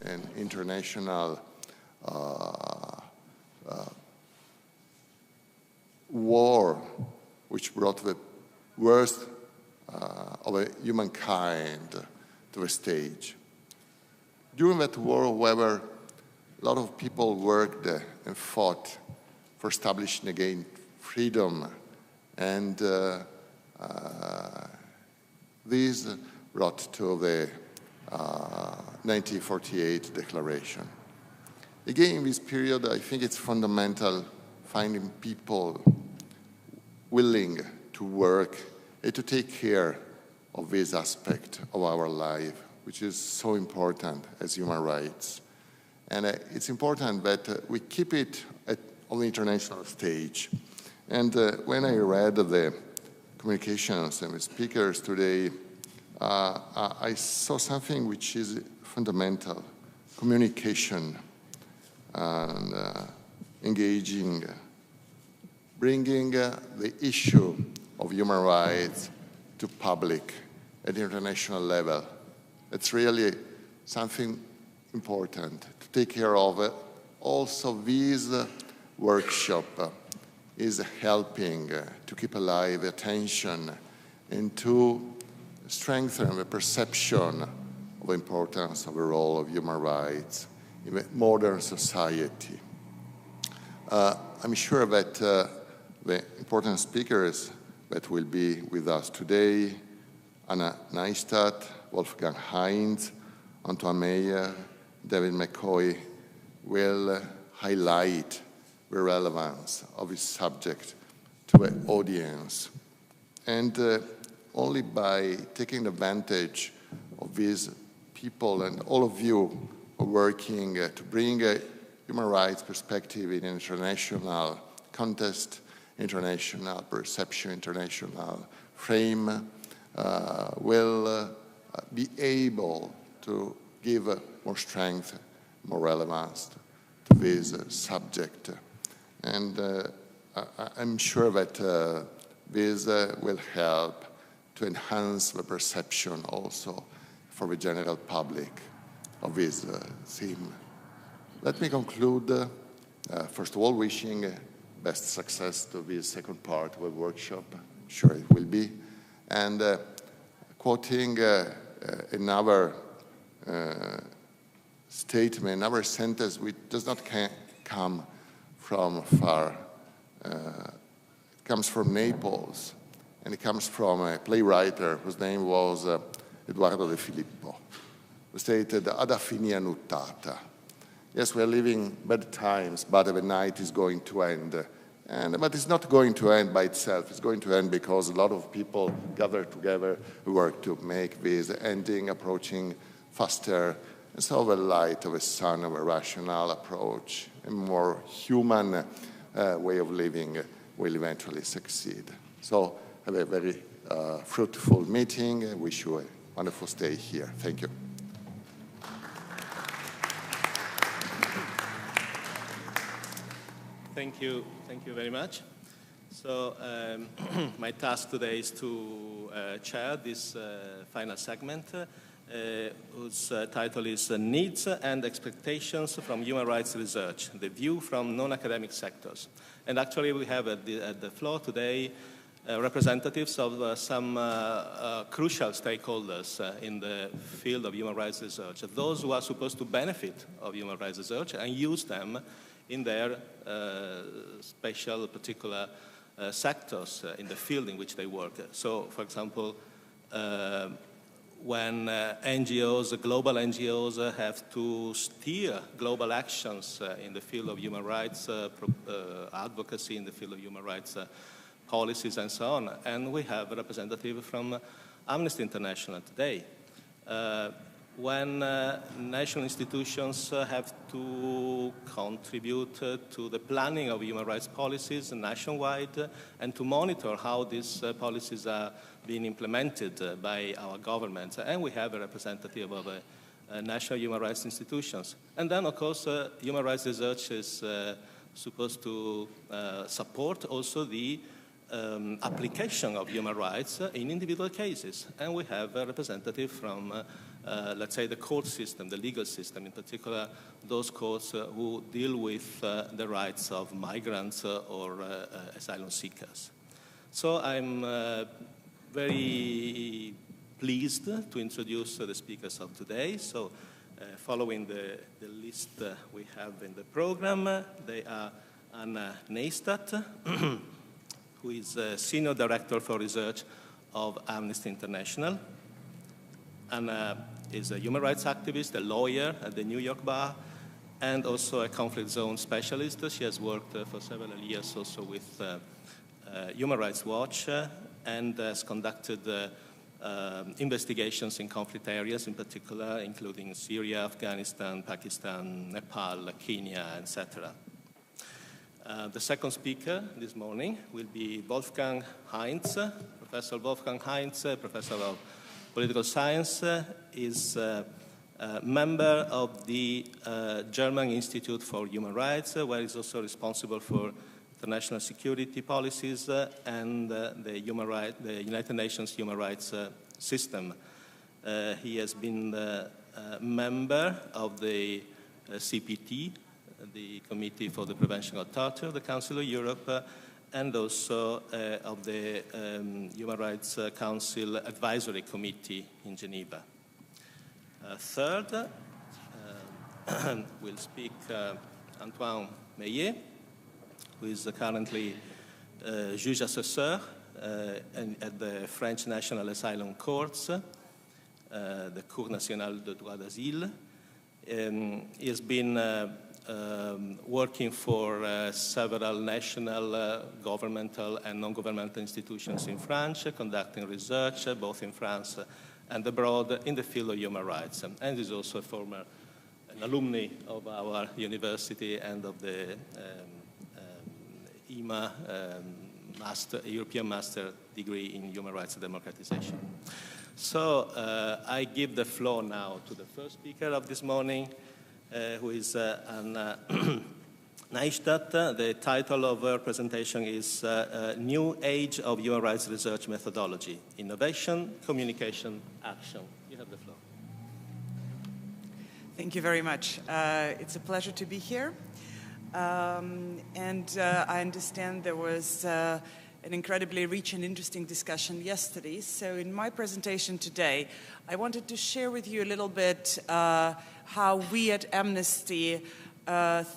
an international war which brought the worst of humankind to the stage. During that war, however, a lot of people worked and fought for establishing again freedom, and this brought to the 1948 Declaration. Again, in this period, I think it's fundamental finding people willing to work and to take care of this aspect of our life, which is so important as human rights. And it's important that we keep it on the international stage. And when I read the communications and the speakers today, I saw something which is fundamental: communication and engaging, bringing the issue of human rights to public at the international level. It's really something important to take care of it. Also, this workshop is helping to keep alive attention and to strengthen the perception of the importance of the role of human rights in a modern society. I'm sure that the important speakers that will be with us today, Anna Neistat, Wolfgang Heinz, Antoine Meyer, David McCoy, will highlight the relevance of this subject to the audience. And only by taking advantage of these people and all of you are working to bring a human rights perspective in international context, international perception, international frame, will be able to give more strength, more relevance to this subject. And I'm sure that this will help to enhance the perception also for the general public of this theme. Let me conclude, first of all, wishing best success to this second part of the workshop. I'm sure it will be. And quoting another statement, another sentence which does not come from far. It comes from Naples, and it comes from a playwright whose name was Edoardo De Filippo, who stated, "Ad affinia nuttata." Yes, we're living bad times, but the night is going to end. But it's not going to end by itself. It's going to end because a lot of people gather together who work to make this ending approaching faster. And so the light of the sun of a rational approach, a more human way of living will eventually succeed. So have a very fruitful meeting. I wish you a wonderful stay here. Thank you. Thank you very much. So my task today is to chair this final segment, whose title is Needs and Expectations from Human Rights Research, the view from non-academic sectors. And actually we have at the floor today representatives of some crucial stakeholders in the field of human rights research, those who are supposed to benefit of human rights research and use them in their special, particular sectors in the field in which they work. So, for example, when NGOs, global NGOs, have to steer global actions in the field of human rights, advocacy in the field of human rights policies and so on. And we have a representative from Amnesty International today. When national institutions have to contribute to the planning of human rights policies nationwide and to monitor how these policies are being implemented by our governments. And we have a representative of national human rights institutions. And then, of course, human rights research is supposed to support also the application of human rights in individual cases. And we have a representative from let's say, the court system, the legal system, in particular, those courts who deal with the rights of migrants or asylum seekers. So I'm very pleased to introduce the speakers of today. So following the list we have in the program, they are Anna Neistat, who is Senior Director for Research of Amnesty International. Anna is a human rights activist, a lawyer at the New York Bar, and also a conflict zone specialist. She has worked for several years also with Human Rights Watch and has conducted investigations in conflict areas in particular, including Syria, Afghanistan, Pakistan, Nepal, Kenya, etc. The second speaker this morning will be Wolfgang Heinz. Professor Wolfgang Heinz, professor of political science, is a member of the German Institute for Human Rights, where he's also responsible for international security policies and the United Nations human rights system. He has been a member of the CPT, the Committee for the Prevention of Torture, the Council of Europe, and also of the Human Rights Council Advisory Committee in Geneva. Third will speak Antoine Meillet, who is currently juge assesseur at the French National Asylum Courts, the Cour Nationale de Droit d'Asile. He has been working for several national governmental and non-governmental institutions in France, conducting research both in France and abroad in the field of human rights. And is also an alumni of our university and of the EMA European Master degree in Human Rights and Democratization. So I give the floor now to the first speaker of this morning, who is Anna Neistat. The title of her presentation is New Age of Human Rights Research Methodology, Innovation, Communication, Action. You have the floor. Thank you very much. It's a pleasure to be here. And I understand there was an incredibly rich and interesting discussion yesterday. So in my presentation today, I wanted to share with you a little bit how we at Amnesty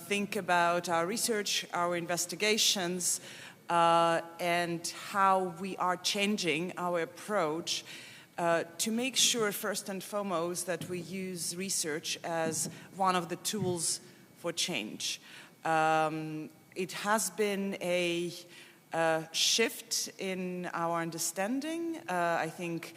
think about our research, our investigations, and how we are changing our approach to make sure, first and foremost, that we use research as one of the tools for change. It has been a shift in our understanding. I think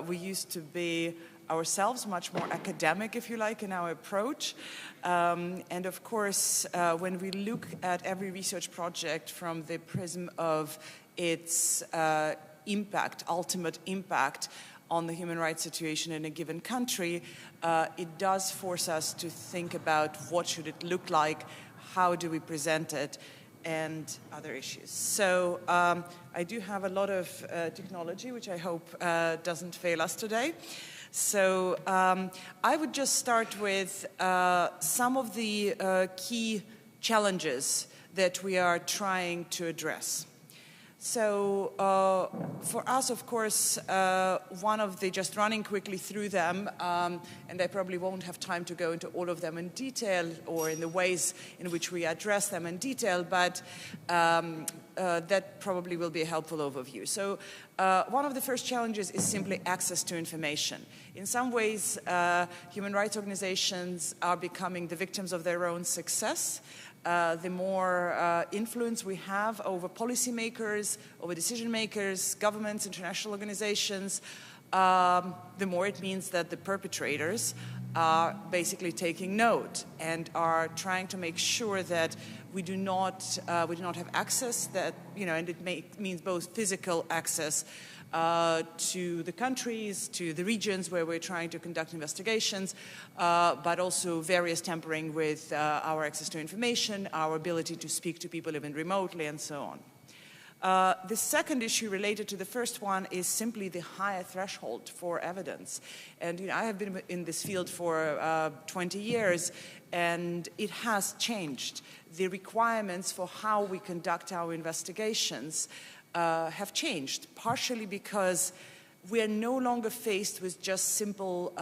we used to be ourselves much more academic, if you like, in our approach. And of course, when we look at every research project from the prism of its impact, ultimate impact on the human rights situation in a given country, it does force us to think about what should it look like, how do we present it, and other issues. So I do have a lot of technology, which I hope doesn't fail us today. So I would just start with some of the key challenges that we are trying to address. So for us, of course, one of the, just running quickly through them, and I probably won't have time to go into all of them in detail or in the ways in which we address them in detail, but that probably will be a helpful overview. So one of the first challenges is simply access to information. In some ways, human rights organizations are becoming the victims of their own success. The more influence we have over policymakers, over decision makers, governments, international organizations, the more it means that the perpetrators are basically taking note and are trying to make sure that we do not have access that, and it means both physical access to the countries, to the regions where we're trying to conduct investigations, but also various tampering with our access to information, our ability to speak to people even remotely, and so on. The second issue related to the first one is simply the higher threshold for evidence. And I have been in this field for 20 years, and it has changed. The requirements for how we conduct our investigations have changed, partially because we are no longer faced with just simple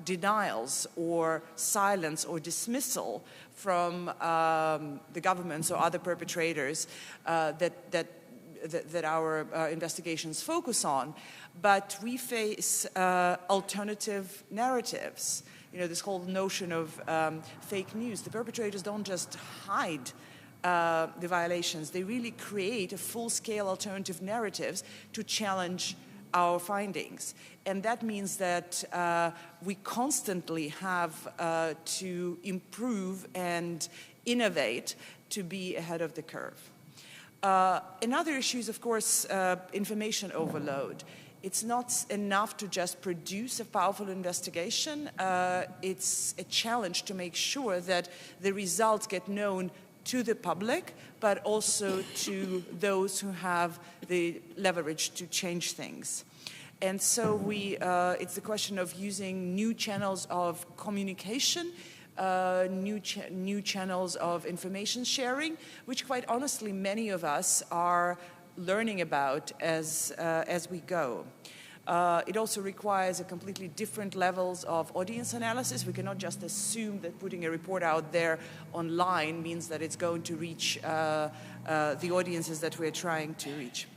denials or silence or dismissal from the governments or other perpetrators that our investigations focus on, but we face alternative narratives. This whole notion of fake news. The perpetrators don't just hide the violations, they really create a full-scale alternative narratives to challenge our findings. And that means that we constantly have to improve and innovate to be ahead of the curve. Another issue is, of course, information overload. It's not enough to just produce a powerful investigation. It's a challenge to make sure that the results get known to the public, but also to those who have the leverage to change things. And so it's the question of using new channels of communication, new channels of information sharing, which quite honestly many of us are learning about as we go. It also requires a completely different levels of audience analysis. We cannot just assume that putting a report out there online means that it's going to reach the audiences that we're trying to reach.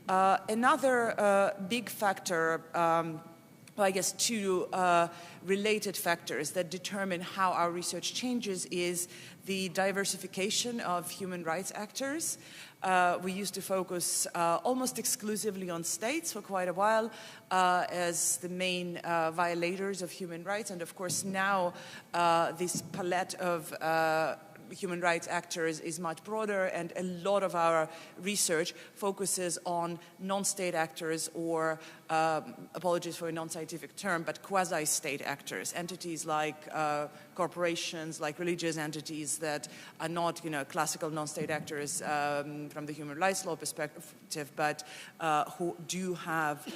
Another big factor, I guess two related factors that determine how our research changes is the diversification of human rights actors. We used to focus almost exclusively on states for quite a while as the main violators of human rights. And of course now this palette of human rights actors is much broader, and a lot of our research focuses on non-state actors or, apologies for a non-scientific term, but quasi-state actors, entities like corporations, like religious entities that are not, classical non-state actors from the human rights law perspective, but who do have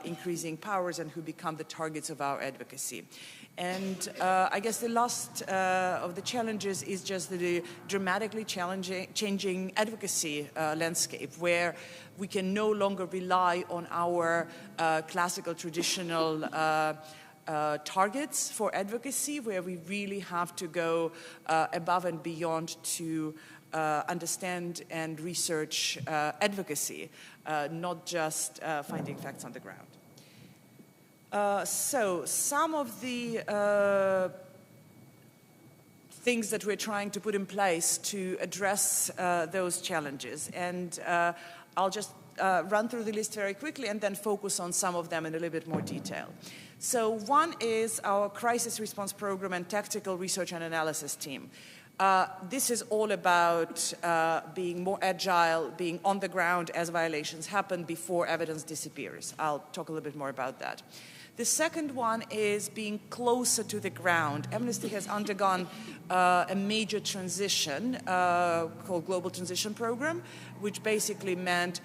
increasing powers and who become the targets of our advocacy. And I guess the last of the challenges is just the dramatically changing advocacy landscape, where we can no longer rely on our classical, traditional targets for advocacy, where we really have to go above and beyond to understand and research advocacy, not just finding facts on the ground. So some of the things that we're trying to put in place to address those challenges. And I'll just run through the list very quickly and then focus on some of them in a little bit more detail. So one is our crisis response program and tactical research and analysis team. This is all about being more agile, being on the ground as violations happen before evidence disappears. I'll talk a little bit more about that. The second one is being closer to the ground. Amnesty has undergone a major transition called Global Transition Program, which basically meant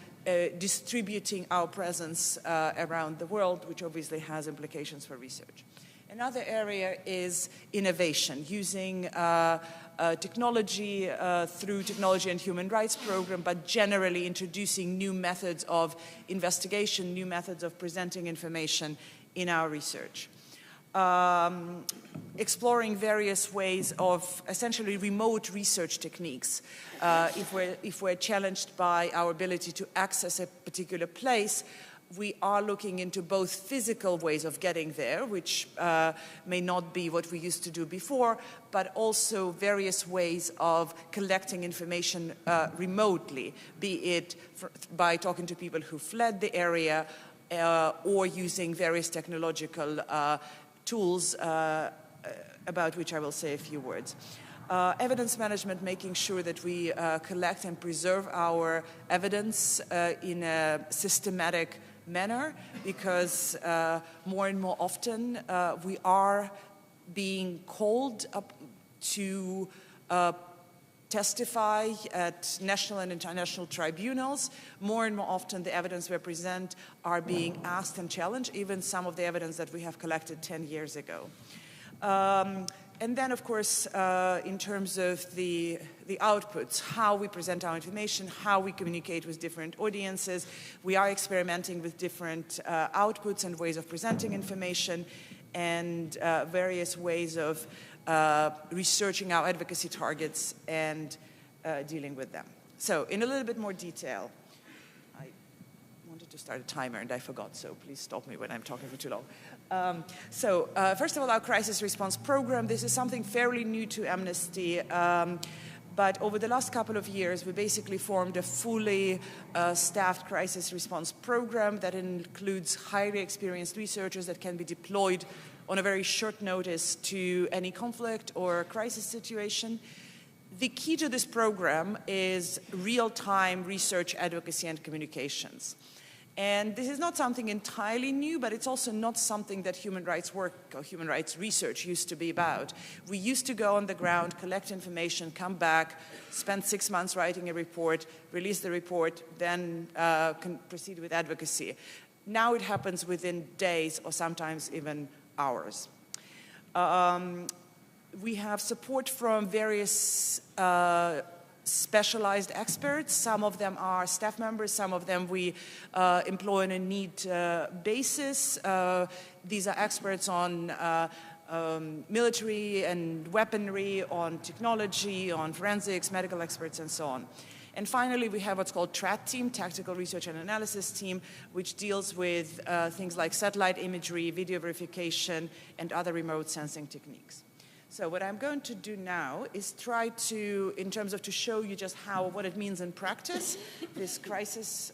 distributing our presence around the world, which obviously has implications for research. Another area is innovation, using technology through Technology and Human Rights Program, but generally introducing new methods of investigation, new methods of presenting information in our research. Exploring various ways of essentially remote research techniques. If we're challenged by our ability to access a particular place, we are looking into both physical ways of getting there, which may not be what we used to do before, but also various ways of collecting information remotely, be it by talking to people who fled the area or using various technological tools about which I will say a few words. Evidence management, making sure that we collect and preserve our evidence in a systematic manner, because more and more often we are being called up to testify at national and international tribunals. More and more often the evidence we present are being asked and challenged, even some of the evidence that we have collected 10 years ago. And then, of course, in terms of the outputs, how we present our information, how we communicate with different audiences, we are experimenting with different outputs and ways of presenting information and various ways of researching our advocacy targets and dealing with them. So, in a little bit more detail, I wanted to start a timer and I forgot, so please stop me when I'm talking for too long. First of all, our crisis response program, this is something fairly new to Amnesty, but over the last couple of years, we basically formed a fully staffed crisis response program that includes highly experienced researchers that can be deployed on a very short notice to any conflict or crisis situation. The key to this program is real-time research, advocacy, and communications. And this is not something entirely new, but it's also not something that human rights work or human rights research used to be about. We used to go on the ground, collect information, come back, spend 6 months writing a report, release the report, then proceed with advocacy. Now it happens within days or sometimes even hours. We have support from various specialized experts. Some of them are staff members, some of them we employ on a need basis. These are experts on military and weaponry, on technology, on forensics, medical experts, and so on. And finally, we have what's called TRAT team, Tactical Research and Analysis team, which deals with things like satellite imagery, video verification, and other remote sensing techniques. So what I'm going to do now is try to, in terms of to show you just what it means in practice, this crisis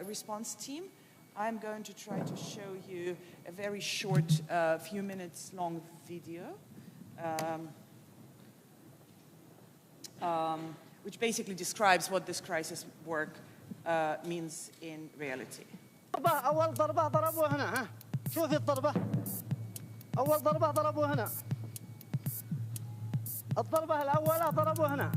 response team, I'm going to try to show you a very short, few minutes long video, which basically describes what this crisis work means in reality. أول ضربة ضربوه هنا ها شوفي الضربة أول ضربة ضربوه هنا الضربة الأولى ضربوه هنا.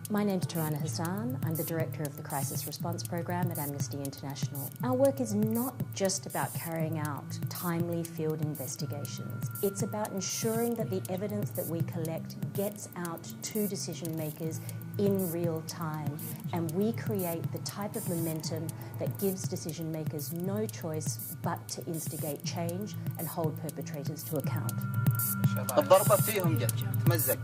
My name's Tarana Hassan. I'm the director of the Crisis Response Program at Amnesty International. Our work is not just about carrying out timely field investigations. It's about ensuring that the evidence that we collect gets out to decision makers in real time, and we create the type of momentum that gives decision makers no choice but to instigate change and hold perpetrators to account. الضربة فيهم جت تمزق.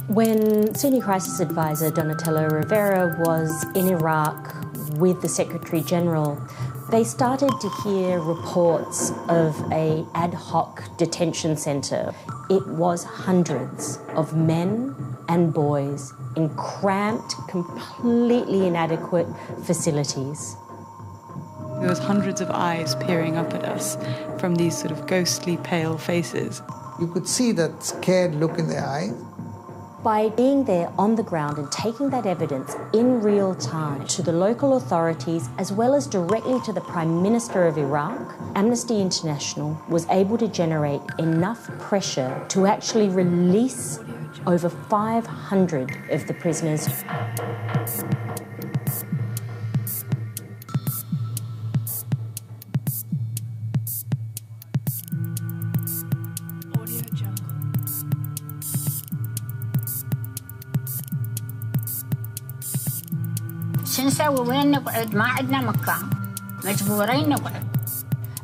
When Senior Crisis Advisor Donatella Rivera was in Iraq with the Secretary General, they started to hear reports of an ad hoc detention centre. It was hundreds of men and boys in cramped, completely inadequate facilities. There was hundreds of eyes peering up at us from these sort of ghostly pale faces. You could see that scared look in their eyes. By being there on the ground and taking that evidence in real time to the local authorities as well as directly to the Prime Minister of Iraq, Amnesty International was able to generate enough pressure to actually release over 500 of the prisoners.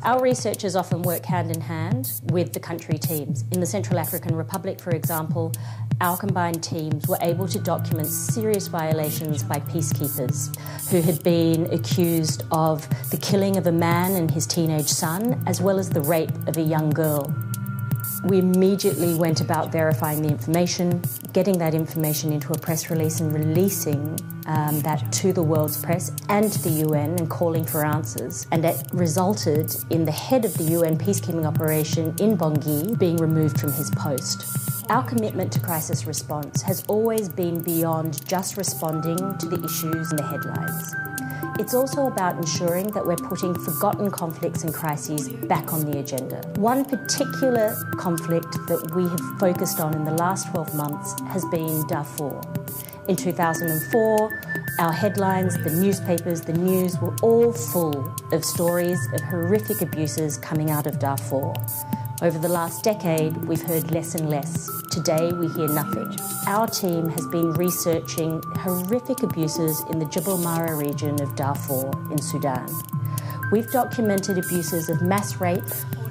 Our researchers often work hand in hand with the country teams. In the Central African Republic, for example, our combined teams were able to document serious violations by peacekeepers who had been accused of the killing of a man and his teenage son, as well as the rape of a young girl. We immediately went about verifying the information, getting that information into a press release and releasing that to the world's press and to the UN and calling for answers. And that resulted in the head of the UN peacekeeping operation in Bangui being removed from his post. Our commitment to crisis response has always been beyond just responding to the issues in the headlines. It's also about ensuring that we're putting forgotten conflicts and crises back on the agenda. One particular conflict that we have focused on in the last 12 months has been Darfur. In 2004, our headlines, the newspapers, the news were all full of stories of horrific abuses coming out of Darfur. Over the last decade, we've heard less and less. Today, we hear nothing. Our team has been researching horrific abuses in the Jebel Mara region of Darfur in Sudan. We've documented abuses of mass rape,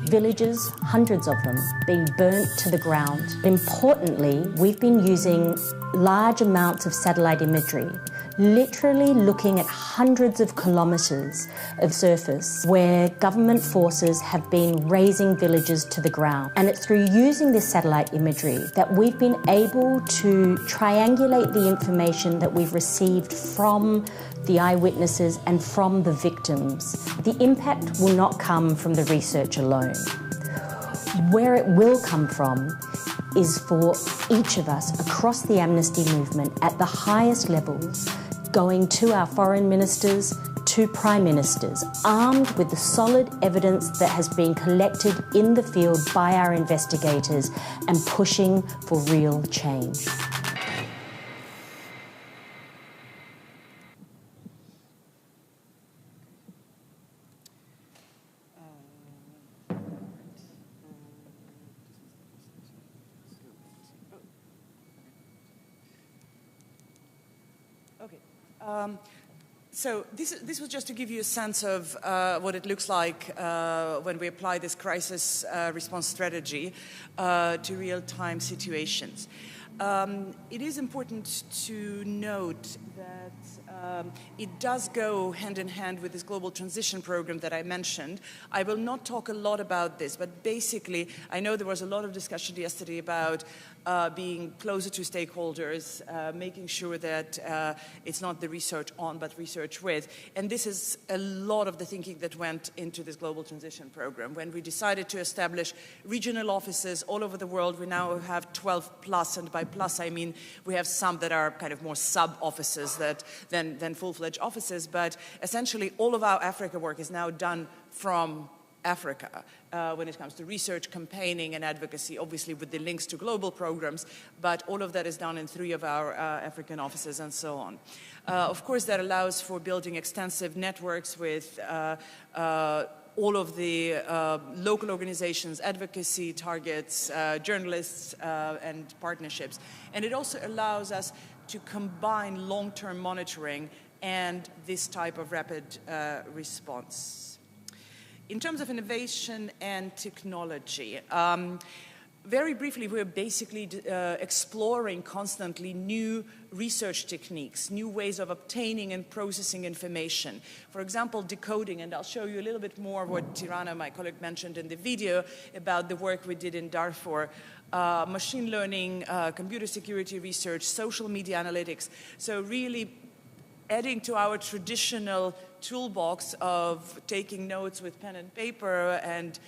villages, hundreds of them, being burnt to the ground. Importantly, we've been using large amounts of satellite imagery, literally looking at hundreds of kilometres of surface where government forces have been razing villages to the ground. And it's through using this satellite imagery that we've been able to triangulate the information that we've received from the eyewitnesses and from the victims. The impact will not come from the research alone. Where it will come from is for each of us across the amnesty movement at the highest levels, going to our foreign ministers, to prime ministers, armed with the solid evidence that has been collected in the field by our investigators and pushing for real change. So this was just to give you a sense of what it looks like when we apply this crisis response strategy to real-time situations. It is important to note that it does go hand in hand with this global transition program that I mentioned. I will not talk a lot about this, but basically, I know there was a lot of discussion yesterday about being closer to stakeholders, making sure that it's not the research on, but research with. And this is a lot of the thinking that went into this global transition program. When we decided to establish regional offices all over the world, we now have 12 plus, and by plus I mean we have some that are kind of more sub-offices than full-fledged offices, but essentially all of our Africa work is now done from Africa when it comes to research, campaigning, and advocacy, obviously with the links to global programs, but all of that is done in 3 of our African offices and so on. Of course, that allows for building extensive networks with all of the local organizations, advocacy targets, journalists, and partnerships. And it also allows us to combine long-term monitoring and this type of rapid response. In terms of innovation and technology, very briefly, we're basically exploring constantly new research techniques, new ways of obtaining and processing information. For example, decoding, and I'll show you a little bit more what Tirana, my colleague, mentioned in the video about the work we did in Darfur. Machine learning, computer security research, social media analytics. So really adding to our traditional toolbox of taking notes with pen and paper and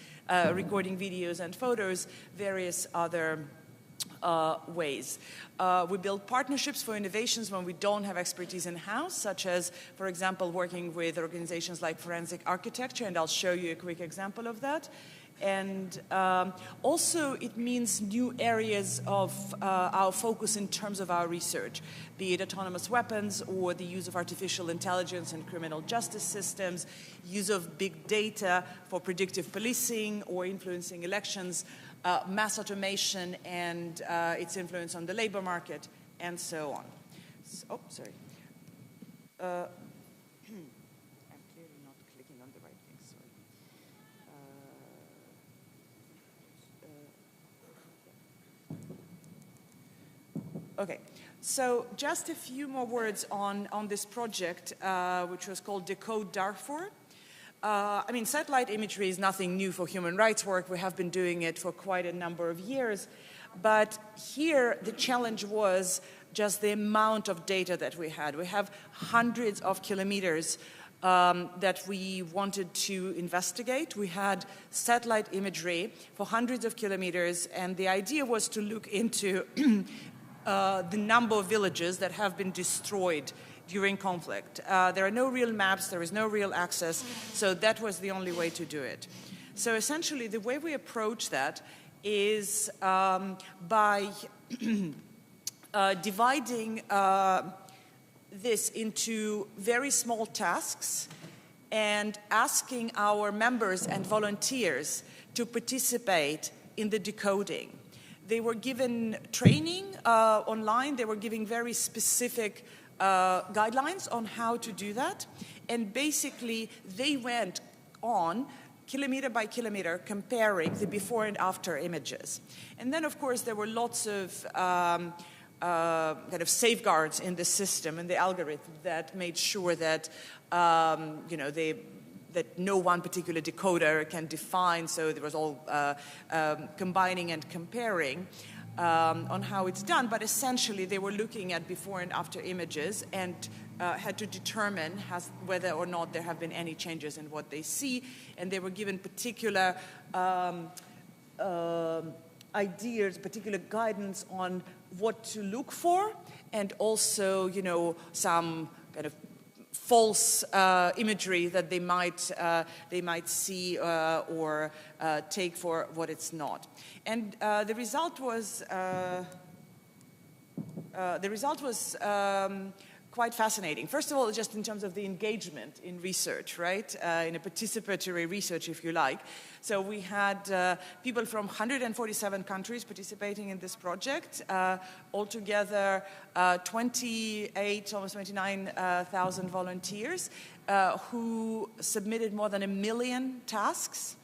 recording videos and photos, various other ways. We build partnerships for innovations when we don't have expertise in-house, such as, for example, working with organizations like Forensic Architecture, and I'll show you a quick example of that. And also it means new areas of our focus in terms of our research, be it autonomous weapons or the use of artificial intelligence in criminal justice systems, use of big data for predictive policing or influencing elections, mass automation and its influence on the labor market, and so on. Oh, sorry. I'm clearly not clicking on the right thing, sorry. Okay, so just a few more words on this project, which was called Decoding Dark. I mean, satellite imagery is nothing new for human rights work. We have been doing it for quite a number of years. But here, the challenge was just the amount of data that we had. We have hundreds of kilometers that we wanted to investigate. We had satellite imagery for hundreds of kilometers, and the idea was to look into the number of villages that have been destroyed during conflict. There are no real maps, there is no real access, so that was the only way to do it. So essentially, the way we approach that is by dividing this into very small tasks and asking our members and volunteers to participate in the decoding. They were given training online, they were giving very specific guidelines on how to do that, and basically they went on kilometer by kilometer comparing the before and after images. And then of course there were lots of kind of safeguards in the system and the algorithm that made sure that that no one particular decoder can define, so there was all combining and comparing on how it's done, but essentially they were looking at before and after images and had to determine whether or not there have been any changes in what they see, and they were given particular ideas, particular guidance on what to look for, and also, some kind of false imagery that they might see or take for what it's not. And the result was quite fascinating. First of all, just in terms of the engagement in research, right? In a participatory research, if you like. So we had people from 147 countries participating in this project. Altogether, 28, almost 29,000 volunteers who submitted more than 1 million tasks.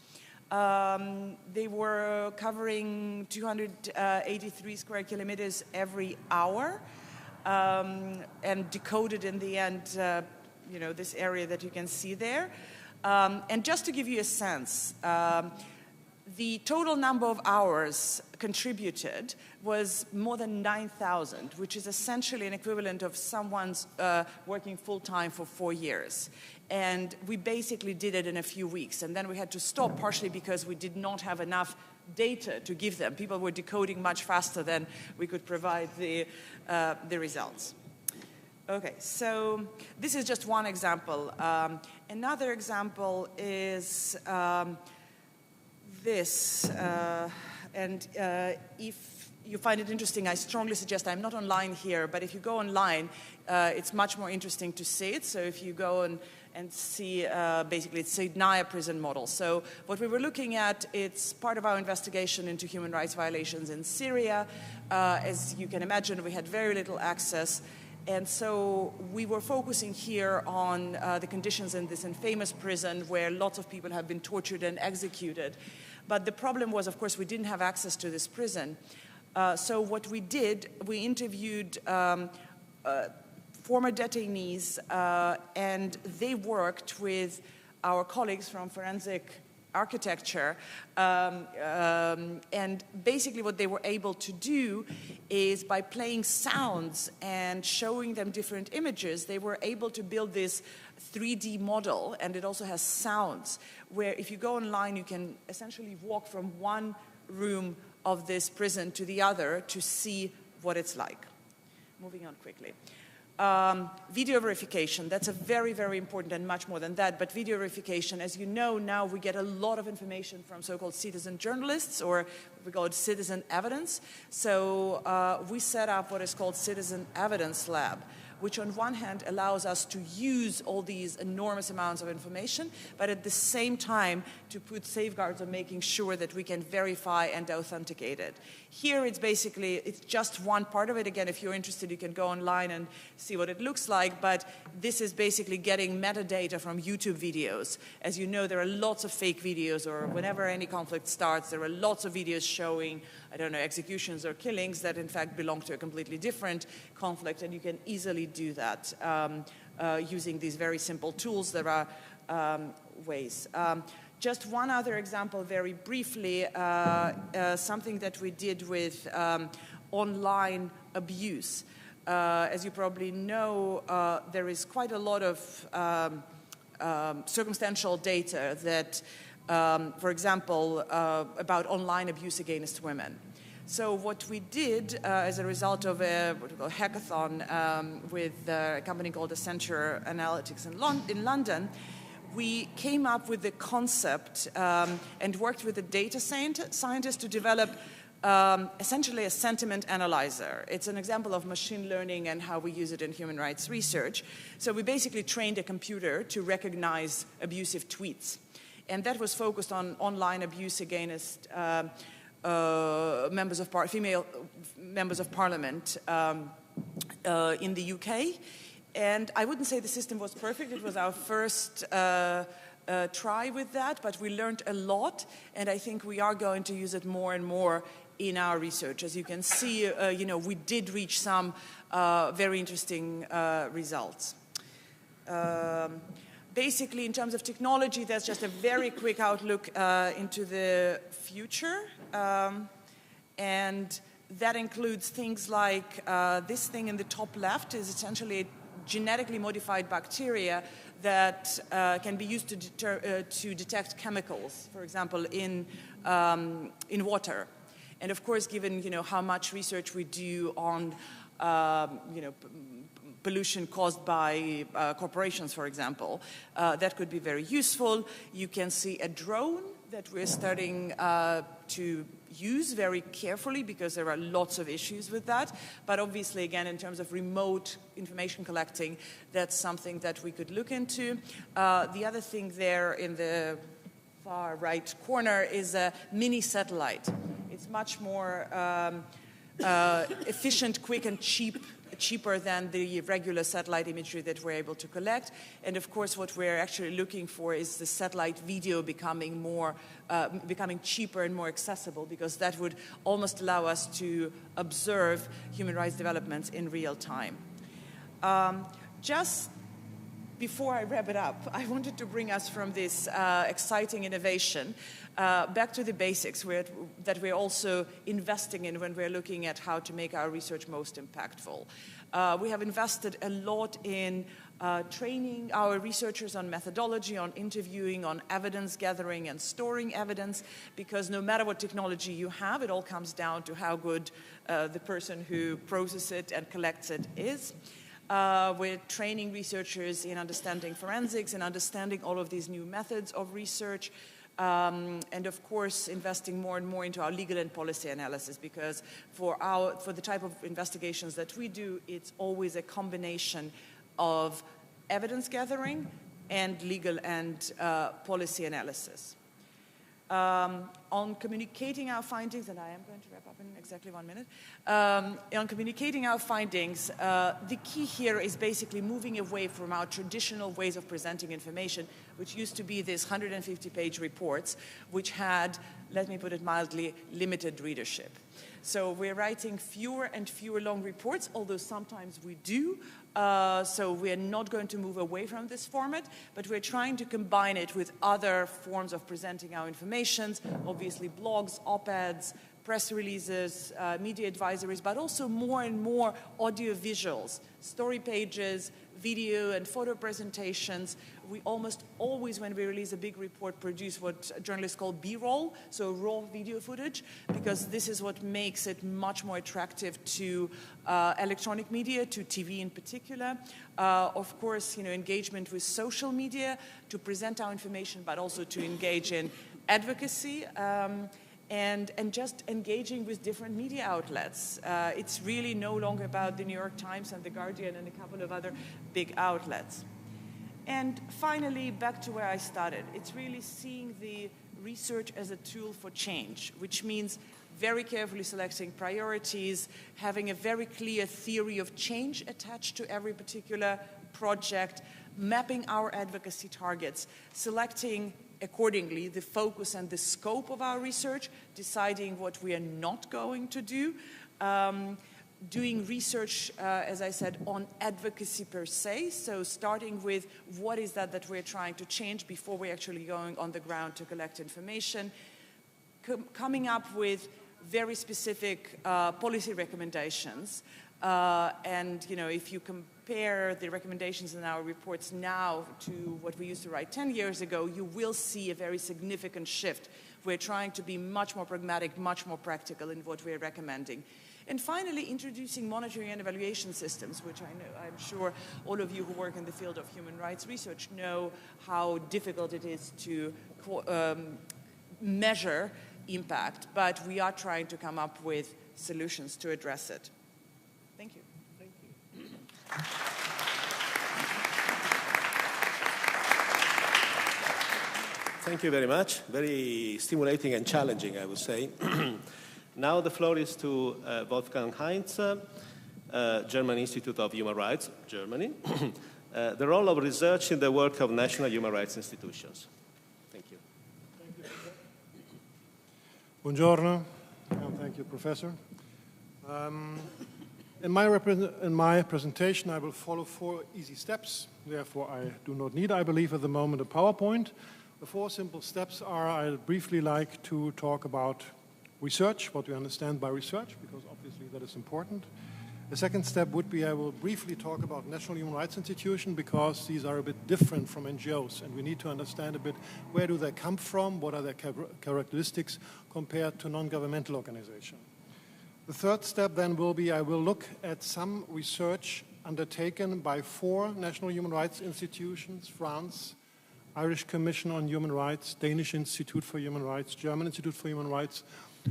They were covering 283 square kilometers every hour. And decoded in the end, this area that you can see there. And just to give you a sense, the total number of hours contributed was more than 9,000, which is essentially an equivalent of someone's working full-time for 4 years. And we basically did it in a few weeks. And then we had to stop, partially because we did not have enough data to give them. People were decoding much faster than we could provide the results. Okay, so this is just one example. Another example is this. And if you find it interesting, I strongly suggest, I'm not online here, but if you go online, it's much more interesting to see it. So if you go and see, basically, it's a Naya prison model. So what we were looking at, it's part of our investigation into human rights violations in Syria. As you can imagine, we had very little access. And so we were focusing here on the conditions in this infamous prison where lots of people have been tortured and executed. But the problem was, of course, we didn't have access to this prison. So what we did, we interviewed former detainees, and they worked with our colleagues from forensic architecture, and basically what they were able to do is by playing sounds and showing them different images, they were able to build this 3D model, and it also has sounds, where if you go online, you can essentially walk from one room of this prison to the other to see what it's like. Moving on quickly. Video verification, that's a very, very important, and much more than that, but video verification, as you know, now we get a lot of information from so-called citizen journalists, or we call it citizen evidence. So we set up what is called Citizen Evidence Lab, which on one hand allows us to use all these enormous amounts of information, but at the same time to put safeguards on making sure that we can verify and authenticate it. Here it's basically, it's just one part of it. Again, if you're interested, you can go online and see what it looks like, but this is basically getting metadata from YouTube videos. As you know, there are lots of fake videos, or whenever any conflict starts, there are lots of videos showing, I don't know, executions or killings that in fact belong to a completely different conflict, and you can easily do that using these very simple tools. There are ways. Just one other example very briefly, something that we did with online abuse. As you probably know, there is quite a lot of circumstantial data that, for example, about online abuse against women. So what we did as a result of a what we call hackathon with a company called Accenture Analytics in London, we came up with the concept and worked with a data scientist to develop essentially a sentiment analyzer. It's an example of machine learning and how we use it in human rights research. So we basically trained a computer to recognize abusive tweets. And that was focused on online abuse against female members of parliament in the UK. And I wouldn't say the system was perfect. It was our first try with that, but we learned a lot, and I think we are going to use it more and more in our research. As you can see, we did reach some very interesting results. Basically, in terms of technology, that's just a very quick outlook into the future. And that includes things like this thing in the top left is essentially a genetically modified bacteria that can be used to detect chemicals, for example, in water. And of course, given how much research we do on pollution caused by corporations, for example, that could be very useful. You can see a drone that we're starting to use very carefully because there are lots of issues with that. But obviously, again, in terms of remote information collecting, that's something that we could look into. The other thing there in the far right corner is a mini satellite. It's much more efficient, quick, and cheaper than the regular satellite imagery that we're able to collect. And of course, what we're actually looking for is the satellite video becoming cheaper and more accessible, because that would almost allow us to observe human rights developments in real time. Just before I wrap it up, I wanted to bring us from this exciting innovation back to the basics that we're also investing in when we're looking at how to make our research most impactful. We have invested a lot in training our researchers on methodology, on interviewing, on evidence gathering and storing evidence, because no matter what technology you have, it all comes down to how good the person who processes it and collects it is. We're training researchers in understanding forensics and understanding all of these new methods of research. And of course, investing more and more into our legal and policy analysis, because for the type of investigations that we do, it's always a combination of evidence gathering and legal and policy analysis. On communicating our findings, and I am going to wrap up in exactly 1 minute. On communicating our findings, the key here is basically moving away from our traditional ways of presenting information, which used to be these 150-page reports, which had, let me put it mildly, limited readership. So we're writing fewer and fewer long reports, although sometimes we do. So we're not going to move away from this format, but we're trying to combine it with other forms of presenting our information, obviously blogs, op-eds, press releases, media advisories, but also more and more audio visuals, story pages, video and photo presentations. We almost always, when we release a big report, produce what journalists call B-roll, so raw video footage, because this is what makes it much more attractive to electronic media, to TV in particular. Of course, engagement with social media to present our information, but also to engage in advocacy. And just engaging with different media outlets. It's really no longer about the New York Times and the Guardian and a couple of other big outlets. And finally, back to where I started. It's really seeing the research as a tool for change, which means very carefully selecting priorities, having a very clear theory of change attached to every particular project, mapping our advocacy targets, selecting accordingly the focus and the scope of our research, deciding what we are not going to do, doing research, as I said, on advocacy per se, so starting with what is that we're trying to change before we're actually going on the ground to collect information, coming up with very specific policy recommendations, and if you compare the recommendations in our reports now to what we used to write 10 years ago, you will see a very significant shift We're trying to be much more pragmatic, much more practical in what we're recommending. And finally, introducing monitoring and evaluation systems, which I'm sure all of you who work in the field of human rights research know how difficult it is to measure impact, but we are trying to come up with solutions to address it. Thank you. Thank you. Thank you very much. Very stimulating and challenging, I would say. Now the floor is to Wolfgang Heinz, German Institute of Human Rights, Germany. The role of research in the work of national human rights institutions. Thank you. Thank you. Buongiorno, and thank you, Professor. In my presentation, I will follow 4 easy steps. Therefore, I do not need, I believe, at the moment, a PowerPoint. The 4 simple steps are, I'd briefly like to talk about research, what we understand by research, because obviously that is important. The second step would be I will briefly talk about national human rights institutions, because these are a bit different from NGOs, and we need to understand a bit where do they come from, what are their characteristics compared to non-governmental organizations. The third step then will be I will look at some research undertaken by 4 national human rights institutions: France, Irish Commission on Human Rights, Danish Institute for Human Rights, German Institute for Human Rights.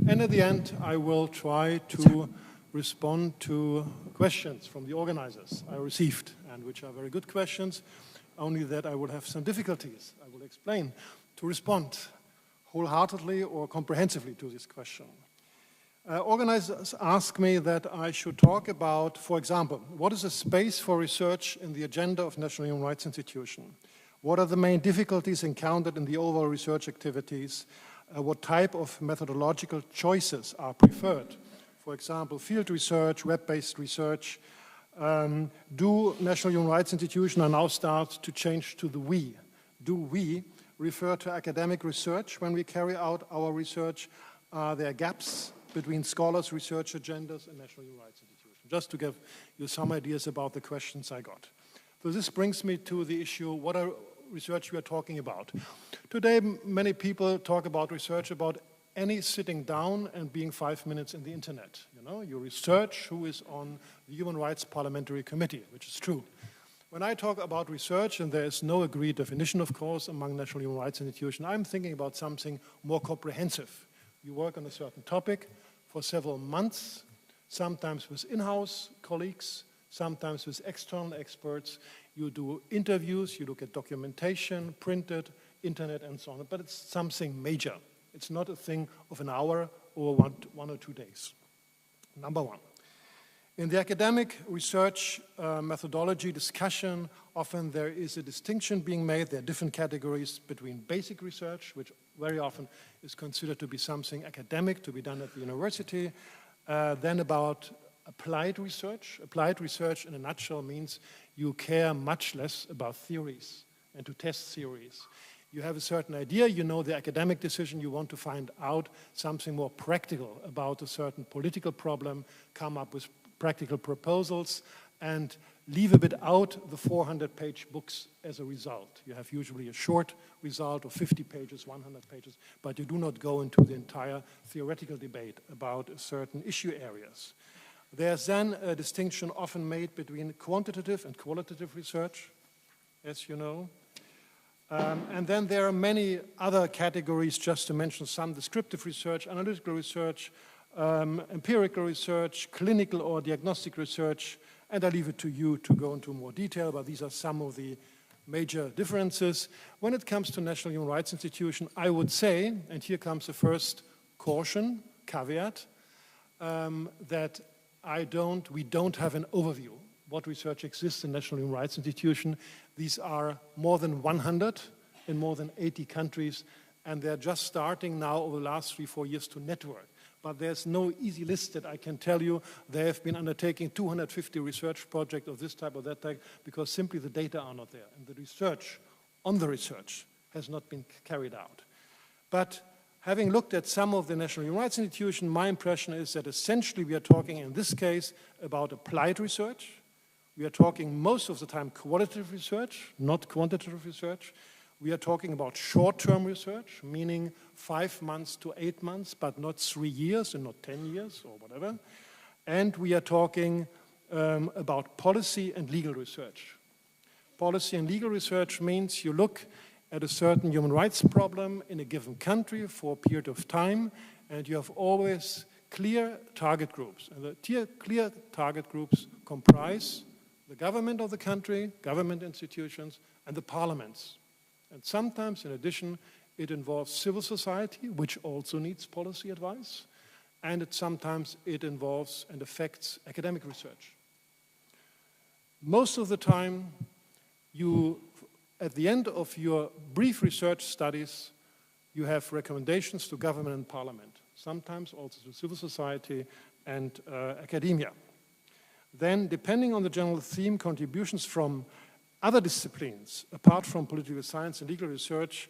And at the end, I will try to respond to questions from the organizers I received, and which are very good questions, only that I will have some difficulties, I will explain, to respond wholeheartedly or comprehensively to this question. Organizers ask me that I should talk about, for example, what is a space for research in the agenda of national human rights institutions? What are the main difficulties encountered in the overall research activities? What type of methodological choices are preferred? For example, field research, web-based research. Do national human rights institutions now start to change to the we? Do we refer to academic research when we carry out our research? Are there gaps between scholars' research agendas and national human rights institutions? Just to give you some ideas about the questions I got. So this brings me to the issue, what are research we are talking about? Today, many people talk about research about any sitting down and being 5 minutes in the internet. You know, you research who is on the Human Rights Parliamentary Committee, which is true. When I talk about research, and there is no agreed definition, of course, among national human rights institutions, I'm thinking about something more comprehensive. You work on a certain topic for several months, sometimes with in-house colleagues, sometimes with external experts. You do interviews, you look at documentation, printed, internet, and so on. But it's something major. It's not a thing of an hour or one or 2 days. Number one. In the academic research methodology discussion, often there is a distinction being made. There are different categories between basic research, which very often is considered to be something academic to be done at the university, then about applied research. Applied research, in a nutshell, means you care much less about theories and to test theories. You have a certain idea, you know the academic decision, you want to find out something more practical about a certain political problem, come up with practical proposals, and leave a bit out the 400-page books as a result. You have usually a short result of 50 pages, 100 pages, but you do not go into the entire theoretical debate about certain issue areas. There's then a distinction often made between quantitative and qualitative research, as you know. And then there are many other categories, just to mention some: descriptive research, analytical research, empirical research, clinical or diagnostic research, and I leave it to you to go into more detail, but these are some of the major differences. When it comes to national human rights institutions, I would say, and here comes the first caution, caveat, that we don't have an overview what research exists in national human rights institutions. These are more than 100 in more than 80 countries, and they're just starting now over the last 3-4 years to network. But there's no easy list that I can tell you. They have been undertaking 250 research projects of this type or that type, because simply the data are not there, and the research on the research has not been carried out. But having looked at some of the national human rights institutions, my impression is that essentially we are talking in this case about applied research. We are talking most of the time qualitative research, not quantitative research. We are talking about short-term research, meaning 5 months to 8 months, but not 3 years and not 10 years or whatever. And we are talking about policy and legal research. Policy and legal research means you look at a certain human rights problem in a given country for a period of time, and you have always clear target groups. And the clear target groups comprise the government of the country, government institutions, and the parliaments. And sometimes, in addition, it involves civil society, which also needs policy advice, and sometimes it involves and affects academic research. Most of the time, at the end of your brief research studies, you have recommendations to government and parliament, sometimes also to civil society and academia. Then, depending on the general theme, contributions from other disciplines, apart from political science and legal research,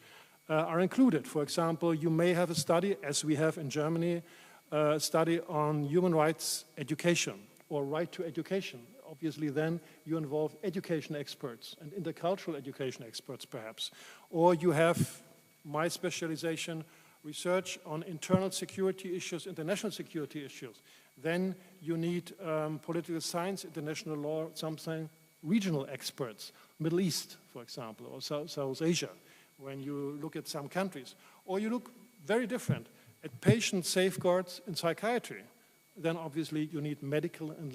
are included. For example, you may have a study, as we have in Germany, a study on human rights education or right to education. Obviously, then you involve education experts and intercultural education experts, perhaps. Or you have my specialization, research on internal security issues, international security issues. Then you need political science, international law, something regional experts, Middle East, for example, or South Asia, when you look at some countries. Or you look very different at patient safeguards in psychiatry. Then obviously you need medical and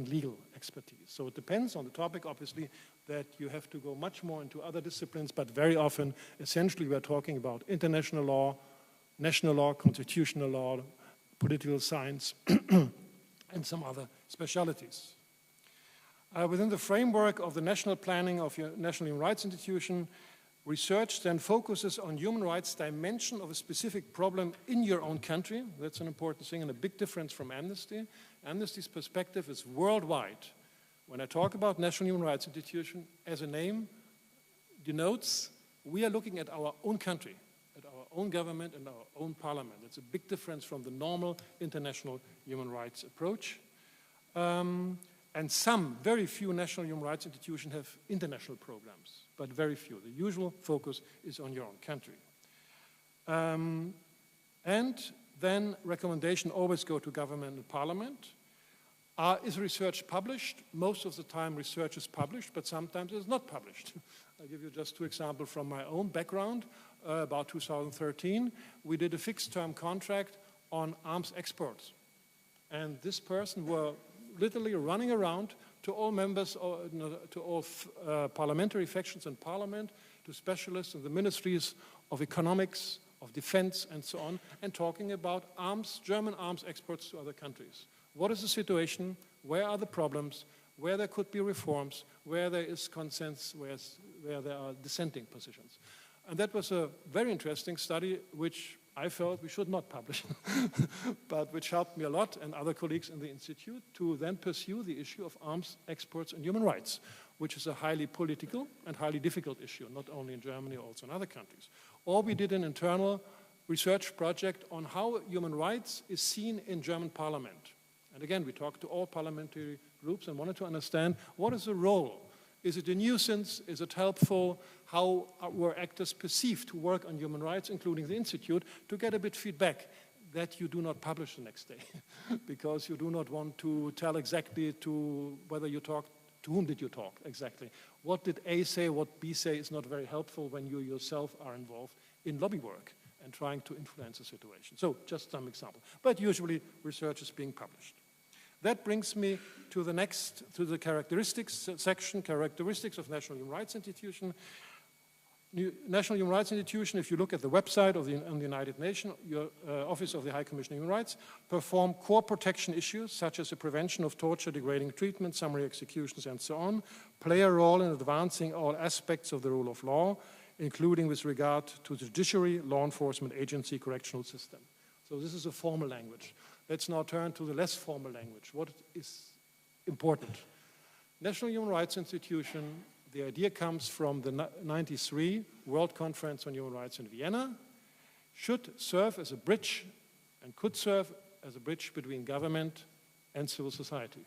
legal expertise. So it depends on the topic, obviously, that you have to go much more into other disciplines, but very often, essentially, we are talking about international law, national law, constitutional law, political science, and some other specialities. Within the framework of the national planning of your National Human Rights Institution, research then focuses on human rights dimension of a specific problem in your own country. That's an important thing and a big difference from Amnesty. Amnesty's perspective is worldwide. When I talk about National Human Rights Institution, as a name denotes, we are looking at our own country, at our own government and our own parliament. It's a big difference from the normal international human rights approach. And some, very few national human rights institutions have international programs, but very few. The usual focus is on your own country. And then recommendation always go to government and parliament. Is research published? Most of the time research is published, but sometimes it's not published. I'll give you just 2 examples from my own background. About 2013, we did a fixed-term contract on arms exports. And this person were literally running around to all members, to all parliamentary factions in parliament, to specialists in the ministries of economics, of defense, and so on, and talking about arms, German arms exports to other countries. What is the situation? Where are the problems? Where there could be reforms? Where there is consensus? Where there are dissenting positions? And that was a very interesting study, which I felt we should not publish, but which helped me a lot and other colleagues in the Institute to then pursue the issue of arms exports and human rights, which is a highly political and highly difficult issue, not only in Germany, also in other countries. Or we did an internal research project on how human rights is seen in German parliament. And again, we talked to all parliamentary groups and wanted to understand what is the role. Is it a nuisance? Is it helpful? How were actors perceived to work on human rights, including the Institute, to get a bit feedback that you do not publish the next day because you do not want to tell exactly to whether you talk, to whom did you talk exactly. What did A say, what B say is not very helpful when you yourself are involved in lobby work and trying to influence the situation. So just some example. But usually research is being published. That brings me to the characteristics section, characteristics of National Human Rights Institution. National Human Rights Institution, if you look at the website of the United Nations, your Office of the High Commissioner of Human Rights, perform core protection issues such as the prevention of torture, degrading treatment, summary executions, and so on, play a role in advancing all aspects of the rule of law, including with regard to the judiciary, law enforcement agency, correctional system. So this is a formal language. Let's now turn to the less formal language. What is important? National Human Rights Institution, the idea comes from the 1993 World Conference on Human Rights in Vienna, should serve as a bridge and could serve as a bridge between government and civil society.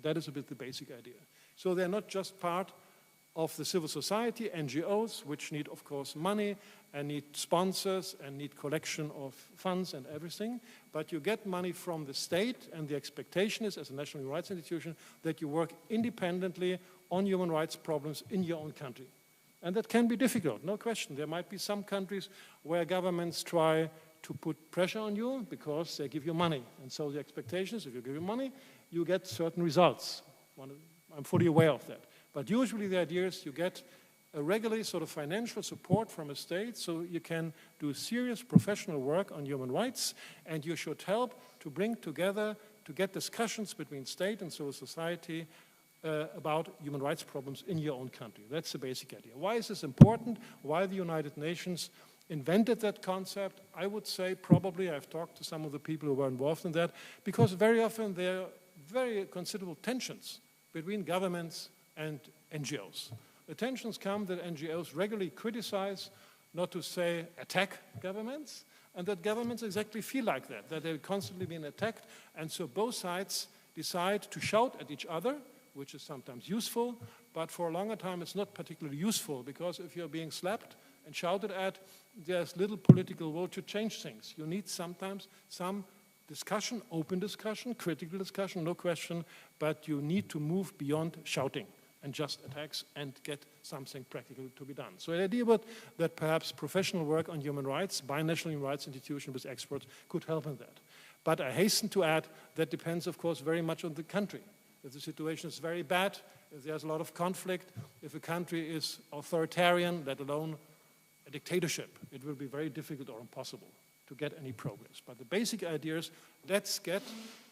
That is a bit the basic idea. So they're not just part of the civil society, NGOs, which need, of course, money and need sponsors and need collection of funds and everything. But you get money from the state, and the expectation is, as a national human rights institution, that you work independently on human rights problems in your own country. And that can be difficult, no question. There might be some countries where governments try to put pressure on you because they give you money. And so the expectation is, if you give you money, you get certain results. I'm fully aware of that. But usually the idea is you get a regular sort of financial support from a state so you can do serious professional work on human rights, and you should help to bring together, to get discussions between state and civil society about human rights problems in your own country. That's the basic idea. Why is this important? Why the United Nations invented that concept? I would say probably, I've talked to some of the people who were involved in that, because very often there are very considerable tensions between governments and NGOs. The tensions come that NGOs regularly criticize, not to say attack governments, and that governments exactly feel like that they're constantly being attacked, and so both sides decide to shout at each other, which is sometimes useful, but for a longer time it's not particularly useful, because if you're being slapped and shouted at, there's little political will to change things. You need sometimes some discussion, open discussion, critical discussion, no question, but you need to move beyond shouting and just attacks and get something practical to be done. So the idea about that perhaps professional work on human rights by national human rights institutions with experts could help in that. But I hasten to add that depends, of course, very much on the country. If the situation is very bad, if there's a lot of conflict, if a country is authoritarian, let alone a dictatorship, it will be very difficult or impossible to get any progress. But the basic idea is, let's get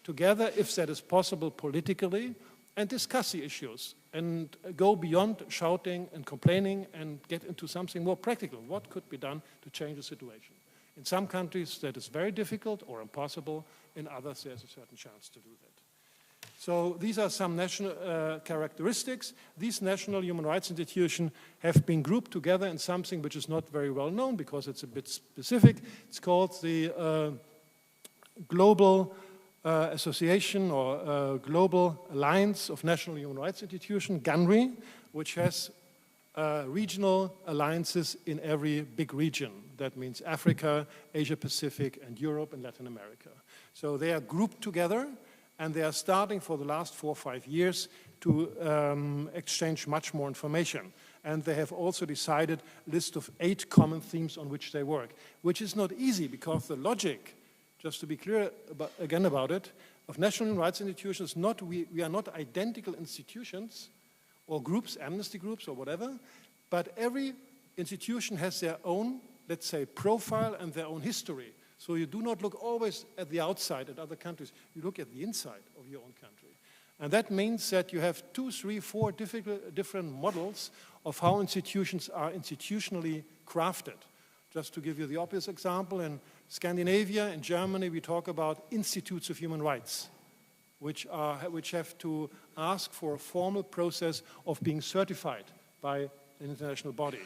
together, if that is possible politically, and discuss the issues and go beyond shouting and complaining and get into something more practical. What could be done to change the situation? In some countries that is very difficult or impossible. In others there's a certain chance to do that. So these are some national characteristics. These national human rights institutions have been grouped together in something which is not very well known because it's a bit specific. It's called the Global Association or Global Alliance of National Human Rights Institutions, GANRI, which has regional alliances in every big region. That means Africa, Asia Pacific, and Europe and Latin America. So they are grouped together, and they are starting for the last 4 or 5 years to exchange much more information. And they have also decided a list of 8 common themes on which they work, which is not easy because the logic, just to be clear again about it, of national human rights institutions, we are not identical institutions or groups, amnesty groups or whatever, but every institution has their own, let's say, profile and their own history. So you do not look always at the outside, at other countries. You look at the inside of your own country. And that means that you have 2, 3, 4 different models of how institutions are institutionally crafted. Just to give you the obvious example, in Scandinavia, in Germany, we talk about institutes of human rights, which have to ask for a formal process of being certified by an international body.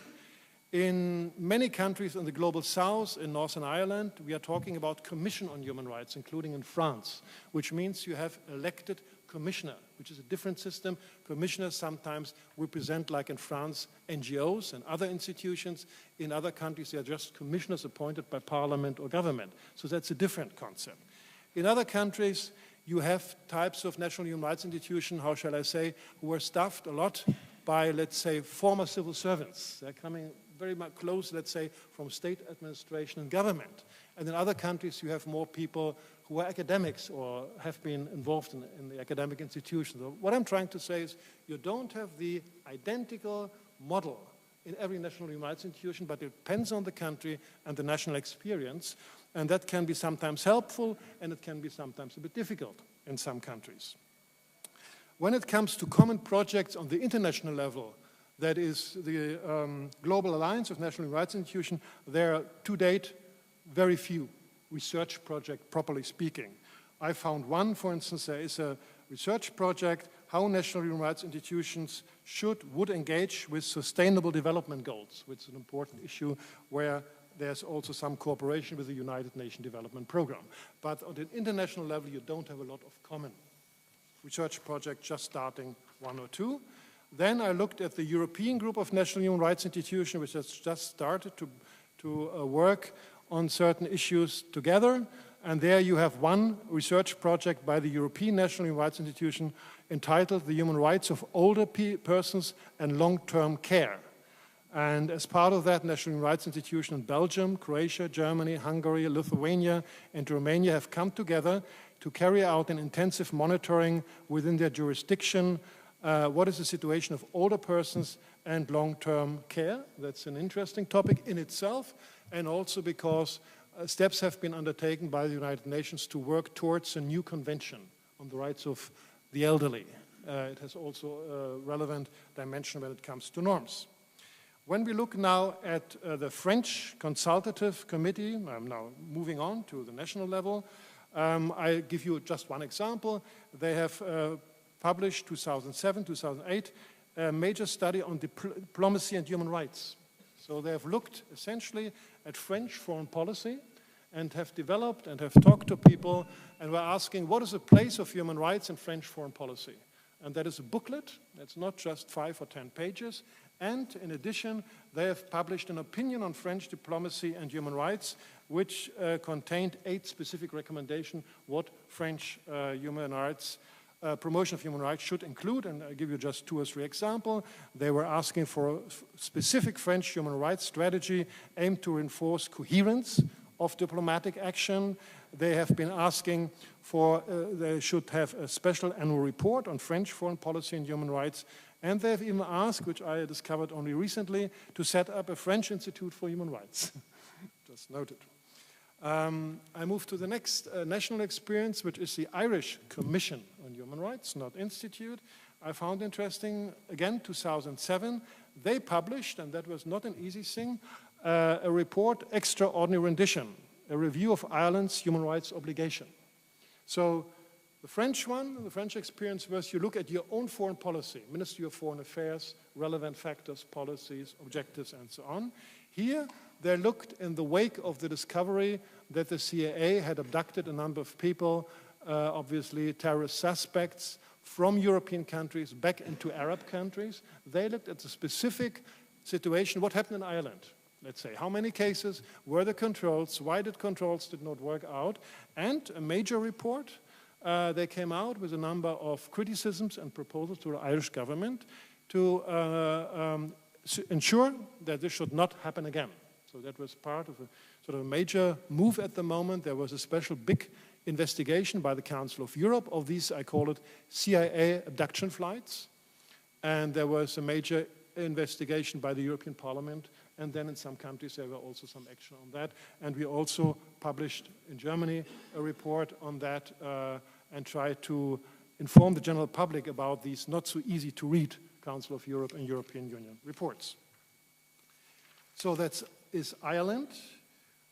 In many countries in the global south, in Northern Ireland, we are talking about Commission on Human Rights, including in France, which means you have elected commissioner, which is a different system. Commissioners sometimes represent, like in France, NGOs and other institutions. In other countries, they are just commissioners appointed by parliament or government. So that's a different concept. In other countries, you have types of national human rights institutions, how shall I say, who are staffed a lot by, let's say, former civil servants. They're coming very much close, let's say, from state administration and government. And in other countries, you have more people who are academics or have been involved in the academic institutions. So what I'm trying to say is you don't have the identical model in every national human rights institution, but it depends on the country and the national experience. And that can be sometimes helpful, and it can be sometimes a bit difficult in some countries. When it comes to common projects on the international level, that is the Global Alliance of National Human Rights Institutions, there are, to date, very few research projects, properly speaking. I found one, for instance, there is a research project, how national human rights institutions would engage with sustainable development goals, which is an important issue where there's also some cooperation with the United Nations Development Program. But on an international level, you don't have a lot of common research projects, just starting 1 or 2. Then I looked at the European group of national human rights institutions, which has just started to work on certain issues together. And there you have one research project by the European National Human Rights Institution entitled The Human Rights of Older Persons and Long-Term Care. And as part of that, National Human Rights Institution in Belgium, Croatia, Germany, Hungary, Lithuania, and Romania have come together to carry out an intensive monitoring within their jurisdiction. What is the situation of older persons and long-term care? That's an interesting topic in itself, and also because steps have been undertaken by the United Nations to work towards a new convention on the rights of the elderly. It has also a relevant dimension when it comes to norms. When we look now at the French Consultative Committee, I'm now moving on to the national level, I give you just one example. They have published 2007, 2008, a major study on diplomacy and human rights. So they have looked essentially at French foreign policy and have developed and have talked to people and were asking what is the place of human rights in French foreign policy. And that is a booklet. It's not just 5 or 10 pages. And in addition, they have published an opinion on French diplomacy and human rights, which contained 8 specific recommendations what French human rights promotion of human rights should include, and I'll give you just 2 or 3 examples. They were asking for a specific French human rights strategy aimed to reinforce coherence of diplomatic action. They have been asking for, they should have a special annual report on French foreign policy and human rights, and they have even asked, which I discovered only recently, to set up a French Institute for Human Rights. Just noted. I move to the next national experience, which is the Irish Commission on Human Rights, not Institute. I found interesting, again, 2007, they published, and that was not an easy thing, a report, Extraordinary Rendition, a review of Ireland's human rights obligation. So the French one, the French experience was you look at your own foreign policy, Ministry of Foreign Affairs, relevant factors, policies, objectives, and so on. Here, they looked in the wake of the discovery that the CIA had abducted a number of people, obviously terrorist suspects, from European countries back into Arab countries. They looked at the specific situation, what happened in Ireland, let's say. How many cases were the controls? Why did controls did not work out? And a major report, they came out with a number of criticisms and proposals to the Irish government to ensure that this should not happen again. So that was part of a sort of a major move at the moment. There was a special big investigation by the Council of Europe of these, I call it, CIA abduction flights. And there was a major investigation by the European Parliament. And then in some countries there were also some action on that. And we also published in Germany a report on that and tried to inform the general public about these not so easy to read Council of Europe and European Union reports. So that is Ireland.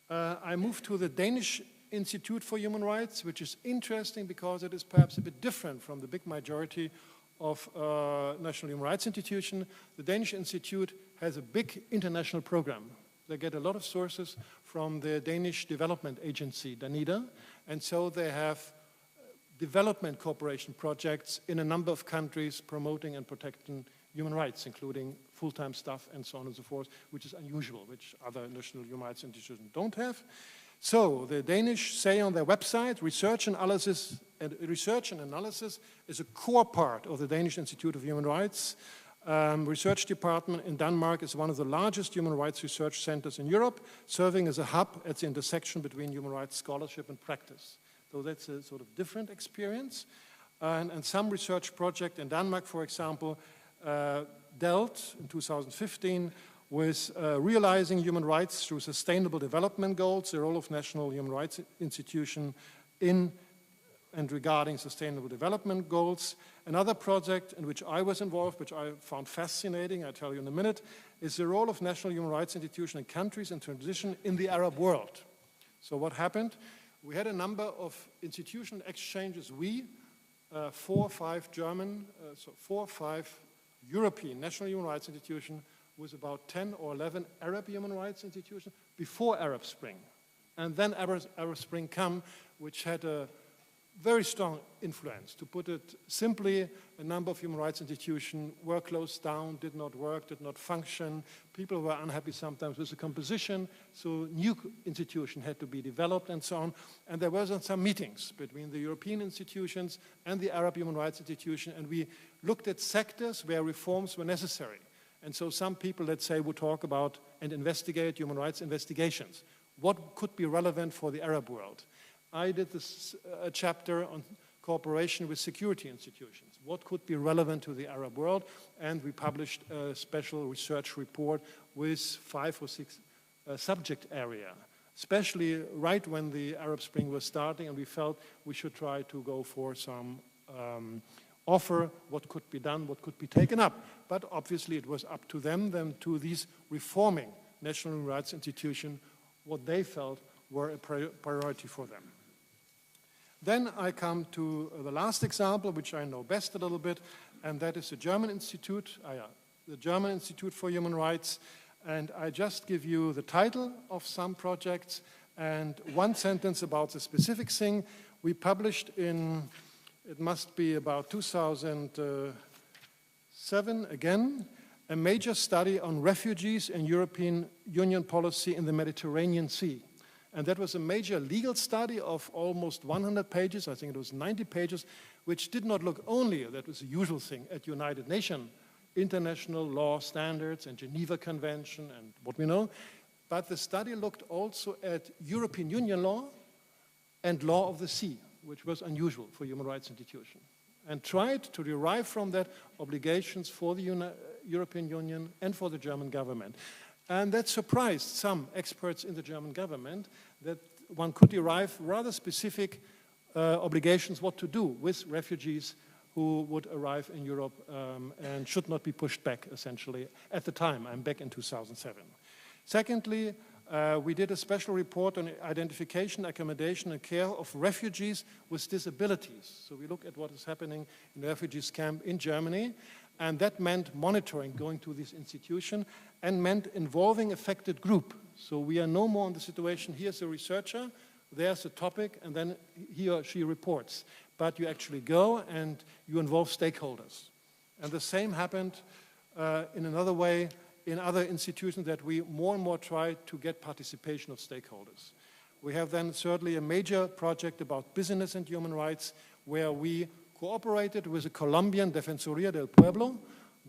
I moved to the Danish Institute for Human Rights, which is interesting because it is perhaps a bit different from the big majority of national human rights institutions. The Danish Institute has a big international program. They get a lot of sources from the Danish Development Agency, DANIDA, and so they have development cooperation projects in a number of countries promoting and protecting human rights, including full-time staff and so on and so forth, which is unusual, which other national human rights institutions don't have. So the Danish say on their website, research and analysis is a core part of the Danish Institute of Human Rights. Research department in Denmark is one of the largest human rights research centers in Europe, serving as a hub at the intersection between human rights scholarship and practice. So that's a sort of different experience. And some research project in Denmark, for example, dealt in 2015 with realizing human rights through sustainable development goals, the role of national human rights institutions in and regarding sustainable development goals. Another project in which I was involved, which I found fascinating, I'll tell you in a minute, is the role of national human rights institutions in countries in transition in the Arab world. So what happened? We had a number of institutional exchanges. We, 4 or 5 German, 4 or 5 European national human rights institutions with about 10 or 11 Arab human rights institutions before Arab Spring. And then Arab Spring came, which had a very strong influence. To put it simply, a number of human rights institutions were closed down, did not work, did not function. People were unhappy sometimes with the composition, so new institutions had to be developed and so on. And there were some meetings between the European institutions and the Arab human rights institution, and we looked at sectors where reforms were necessary. And so some people, let's say, would talk about and investigate human rights investigations. What could be relevant for the Arab world? I did a chapter on cooperation with security institutions. What could be relevant to the Arab world? And we published a special research report with 5 or 6 subject area, especially right when the Arab Spring was starting, and we felt we should try to go for some offer what could be done, what could be taken up. But obviously it was up to them to these reforming national human rights institutions, what they felt were a priority for them. Then I come to the last example, which I know best a little bit, and that is the German Institute, the German Institute for Human Rights. And I just give you the title of some projects and one sentence about the specific thing. We published in, it must be about 2007 again, a major study on refugees and European Union policy in the Mediterranean Sea. And that was a major legal study of almost 100 pages, I think it was 90 pages, which did not look only, that was the usual thing, at United Nations, international law standards and Geneva Convention and what we know, but the study looked also at European Union law and law of the sea, which was unusual for human rights institutions, and tried to derive from that obligations for the European Union and for the German government. And that surprised some experts in the German government that one could derive rather specific obligations what to do with refugees who would arrive in Europe and should not be pushed back, essentially, at the time. I'm back in 2007. Secondly, we did a special report on identification, accommodation, and care of refugees with disabilities. So we look at what is happening in the refugees camp in Germany, and that meant monitoring, going to this institution, and meant involving affected group. So we are no more in the situation, here's a researcher, there's a topic, and then he or she reports. But you actually go and you involve stakeholders. And the same happened in another way in other institutions, that we more and more try to get participation of stakeholders. We have then thirdly a major project about business and human rights, where we cooperated with the Colombian Defensoría del Pueblo,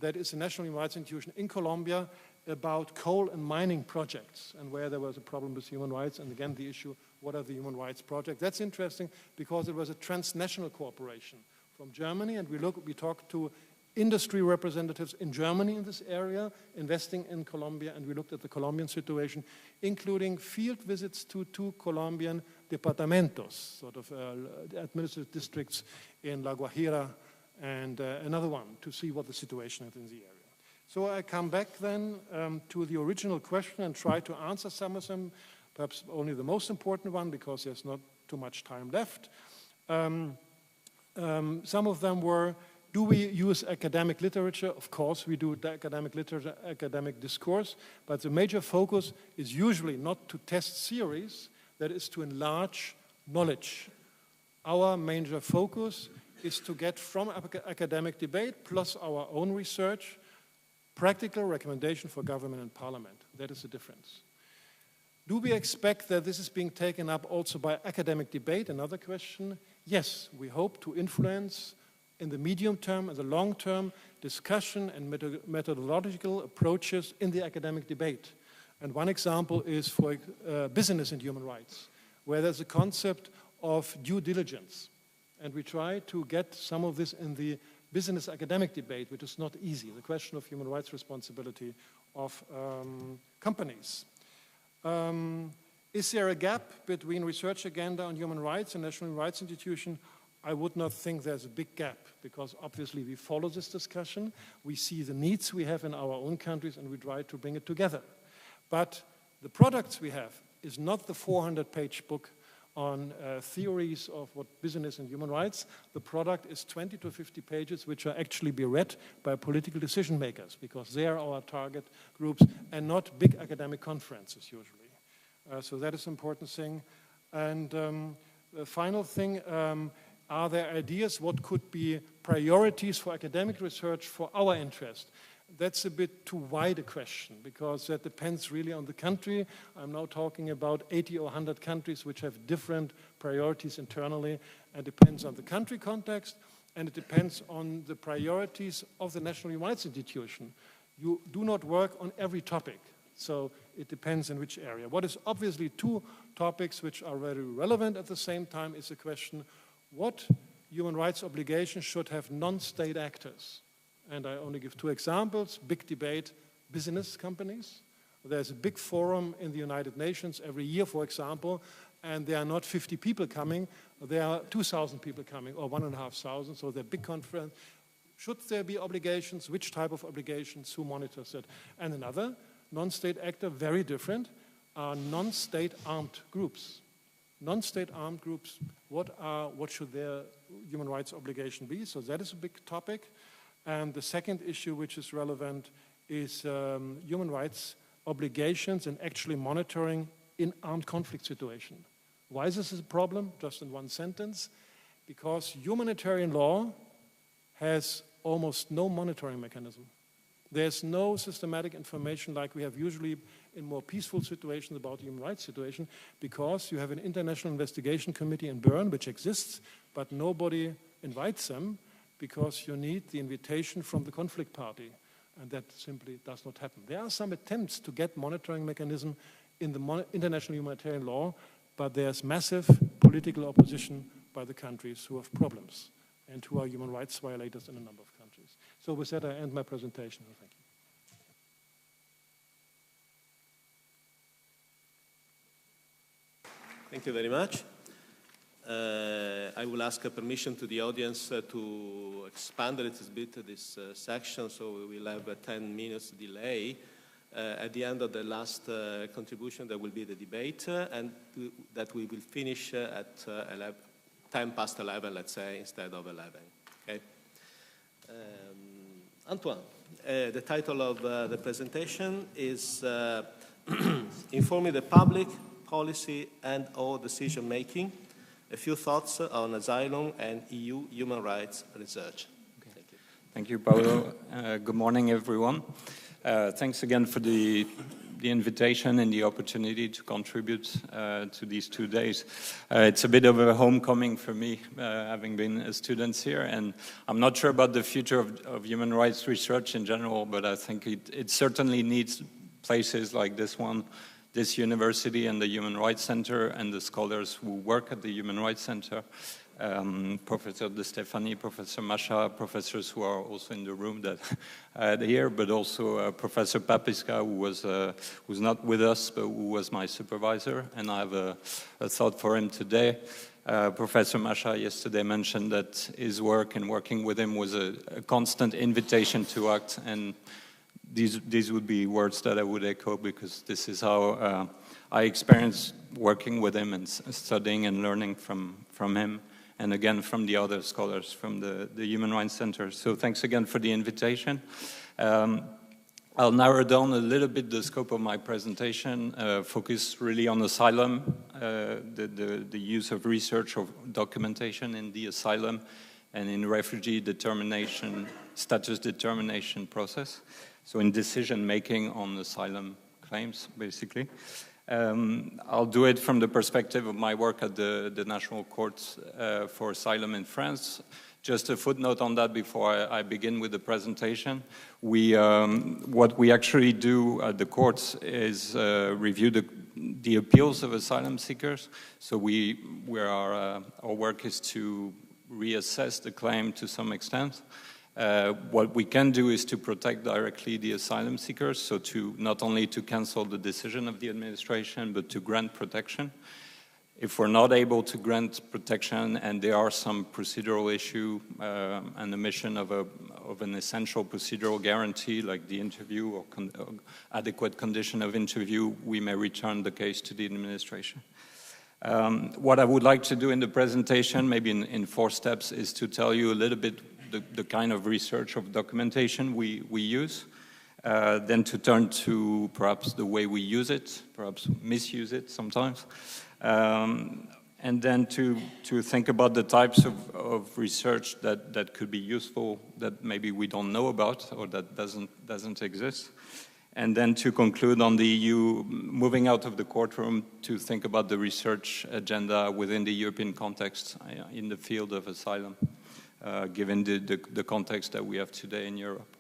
that is a national human rights institution in Colombia, about coal and mining projects, and where there was a problem with human rights, and again the issue, what are the human rights projects? That's interesting because it was a transnational cooperation from Germany, and we talked to industry representatives in Germany in this area, investing in Colombia, and we looked at the Colombian situation, including field visits to 2 Colombian departamentos, sort of administrative districts in La Guajira, and another one to see what the situation is in the area. So I come back then to the original question and try to answer some of them, perhaps only the most important one because there's not too much time left. Some of them were, do we use academic literature? Of course we do academic literature, academic discourse, but the major focus is usually not to test theories, that is to enlarge knowledge. Our major focus is to get from academic debate plus our own research practical recommendation for government and parliament. That is the difference. Do we expect that this is being taken up also by academic debate? Another question. Yes, we hope to influence in the medium term and the long term discussion and methodological approaches in the academic debate. And one example is for business and human rights, where there's a concept of due diligence. And we try to get some of this in the business academic debate, which is not easy, the question of human rights responsibility of companies. Is there a gap between research agenda on human rights and national human rights institution? I would not think there's a big gap, because obviously we follow this discussion, we see the needs we have in our own countries, and we try to bring it together. But the products we have is not the 400-page book on theories of what business and human rights. The product is 20 to 50 pages, which are actually be read by political decision makers, because they are our target groups, and not big academic conferences usually. So that is an important thing. And the final thing, Are there ideas what could be priorities for academic research for our interest? That's a bit too wide a question, because that depends really on the country. I'm now talking about 80 or 100 countries which have different priorities internally, and depends on the country context, and it depends on the priorities of the National Human Rights Institution. You do not work on every topic, so it depends in which area. What is obviously two topics which are very relevant at the same time is the question, what human rights obligations should have non-state actors? And I only give two examples. Big debate, business companies. There's a big forum in the United Nations every year, for example, and there are not 50 people coming, there are 2,000 people coming, or 1,500, so they're a big conference. Should there be obligations? Which type of obligations? Who monitors it? And another non-state actor, very different, are non-state armed groups. Non-state armed groups, what should their human rights obligation be? So that is a big topic. And the second issue which is relevant is human rights obligations and actually monitoring in armed conflict situation. Why is this a problem? Just in one sentence. Because humanitarian law has almost no monitoring mechanism. There's no systematic information like we have usually in more peaceful situations about the human rights situation, because you have an international investigation committee in Bern, which exists, but nobody invites them, because you need the invitation from the conflict party, and that simply does not happen. There are some attempts to get monitoring mechanism in the international humanitarian law, but there's massive political opposition by the countries who have problems and who are human rights violators in a number of countries. So with that, I end my presentation. Thank you. Thank you very much. I will ask permission to the audience to expand a little bit this section, so we will have a 10 minutes delay. At the end of the last contribution, there will be the debate, and that we will finish at 10 past 11, let's say, instead of 11. Okay? Antoine, the title of the presentation is Informing the Public, Policy and or Decision Making. A few thoughts on asylum and EU human rights research. Okay. Thank you, Paolo. Good morning, everyone. Thanks again for the invitation and the opportunity to contribute to these 2 days. It's a bit of a homecoming for me, having been a student here, and I'm not sure about the future of human rights research in general, but I think it certainly needs places like this one, this university and the Human Rights Center, and the scholars who work at the Human Rights Center, Professor De Stefani, Professor Masha, professors who are also in the room that here, but also Professor Papiska, who's not with us, but who was my supervisor, and I have a thought for him today. Professor Masha yesterday mentioned that his work and working with him was a constant invitation to act, and these would be words that I would echo, because this is how I experienced working with him and studying and learning from him, and again from the other scholars from the Human Rights Center. So thanks again for the invitation. I'll narrow down a little bit the scope of my presentation, focus really on asylum, the use of research or documentation in the asylum and in refugee determination, status determination process. So in decision-making on asylum claims, basically. I'll do it from the perspective of my work at the National Court for Asylum in France. Just a footnote on that before I begin with the presentation. What we actually do at the courts is review the appeals of asylum seekers. So our work is to reassess the claim to some extent. What we can do is to protect directly the asylum seekers, so not only to cancel the decision of the administration, but to grant protection. If we're not able to grant protection and there are some procedural issue and the omission of an essential procedural guarantee, like the interview or adequate condition of interview, we may return the case to the administration. What I would like to do in the presentation, maybe in 4 steps, is to tell you a little bit the kind of research of documentation we use, then to turn to perhaps the way we use it, perhaps misuse it sometimes, and then to think about the types of research that could be useful that maybe we don't know about or that doesn't exist. And then to conclude on the EU, moving out of the courtroom to think about the research agenda within the European context in the field of asylum, given the context that we have today in Europe.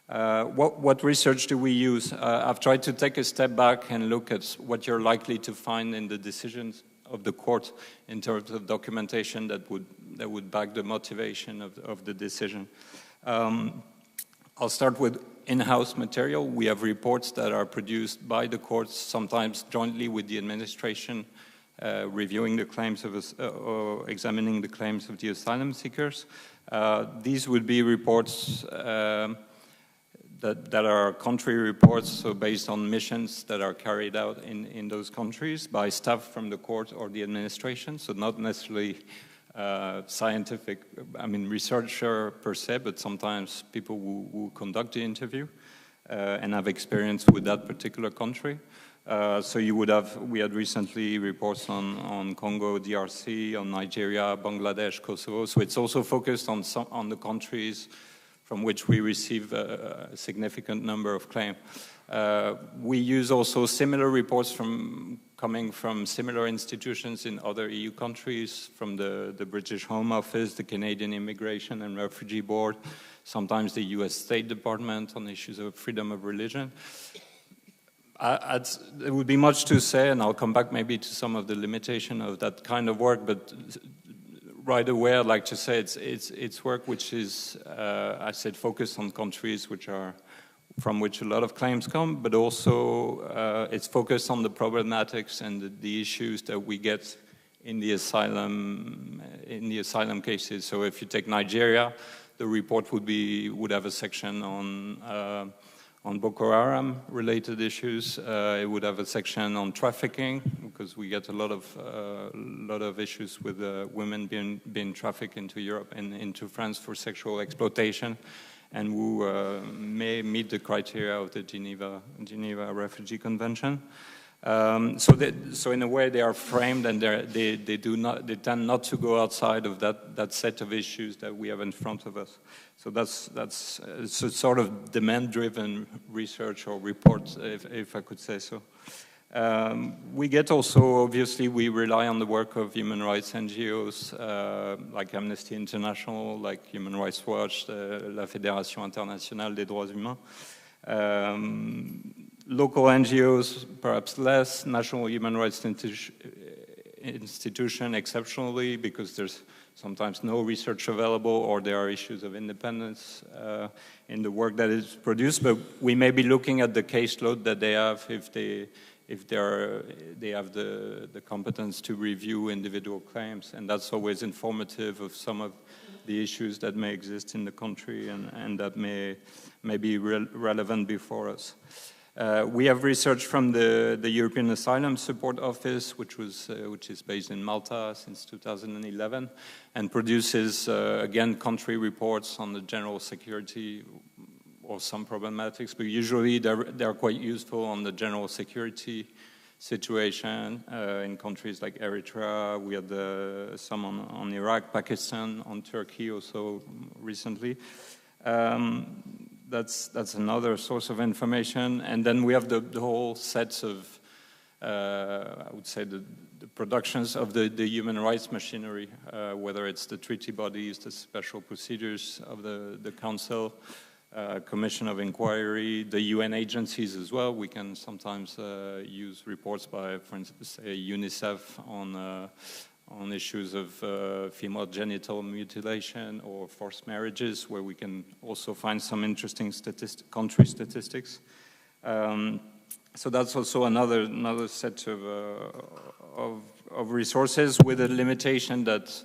What research do we use? I've tried to take a step back and look at what you're likely to find in the decisions of the court in terms of documentation that would back the motivation of the decision. I'll start with in-house material. We have reports that are produced by the courts, sometimes jointly with the administration, reviewing the claims of or examining the claims of the asylum seekers. These would be reports that are country reports, so based on missions that are carried out in those countries by staff from the court or the administration, so not necessarily scientific, researcher per se, but sometimes people who conduct the interview and have experience with that particular country. So you would have, we had recently reports on Congo, DRC, on Nigeria, Bangladesh, Kosovo, so it's also focused on the countries from which we receive a significant number of claims. We use also similar reports coming from similar institutions in other EU countries, from the British Home Office, the Canadian Immigration and Refugee Board, sometimes the US State Department on issues of freedom of religion. There would be much to say, and I'll come back maybe to some of the limitation of that kind of work, but right away, I'd like to say it's work which is, I said, focused on countries from which a lot of claims come, but also it's focused on the problematics and the issues that we get in the asylum cases. So if you take Nigeria, the report would have a section on Boko Haram related issues. It would have a section on trafficking, because we get a lot of issues with women being trafficked into Europe and into France for sexual exploitation, and who may meet the criteria of the Geneva Refugee Convention. So in a way they are framed, and they tend not to go outside of that set of issues that we have in front of us. So that's it's a sort of demand-driven research or report, if I could say so. We get also, obviously, we rely on the work of human rights NGOs like Amnesty International, like Human Rights Watch, la Fédération Internationale des Droits Humains. Local NGOs, perhaps less. National human rights institution, exceptionally, because there's sometimes no research available, or there are issues of independence in the work that is produced. But we may be looking at the caseload that they have, if they have the competence to review individual claims, and that's always informative of some of the issues that may exist in the country and that may be relevant before us. We have research from the European Asylum Support Office, which is based in Malta since 2011, and produces, again, country reports on the general security or some problematics, but usually they're quite useful on the general security situation in countries like Eritrea. We had some on Iraq, Pakistan, on Turkey also recently. That's another source of information. And then we have the whole sets of, I would say, the productions of the human rights machinery, whether it's the treaty bodies, the special procedures of the Council, Commission of Inquiry, the UN agencies as well. We can sometimes use reports by, for instance, say, UNICEF on issues of female genital mutilation or forced marriages, where we can also find some interesting country statistics. So that's also another set of resources, with a limitation that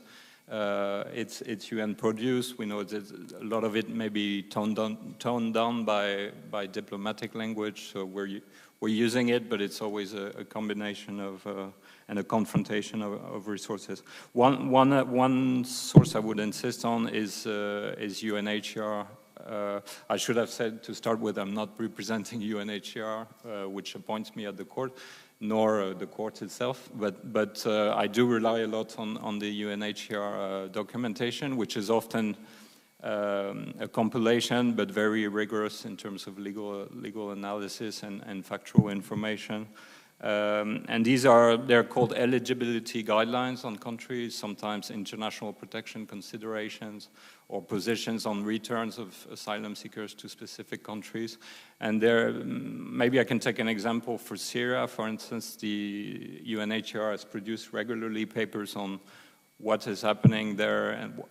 it's UN produced. We know that a lot of it may be toned down by diplomatic language, so we're using it, but it's always a combination of and a confrontation of resources. One source I would insist on is UNHCR. I should have said to start with, I'm not representing UNHCR, which appoints me at the court. nor the court itself. But I do rely a lot on the UNHCR documentation, which is often a compilation, but very rigorous in terms of legal analysis and factual information. And they're called eligibility guidelines on countries, sometimes international protection considerations, or positions on returns of asylum seekers to specific countries. And maybe I can take an example for Syria. For instance, the UNHCR has produced regularly papers on what is happening there, and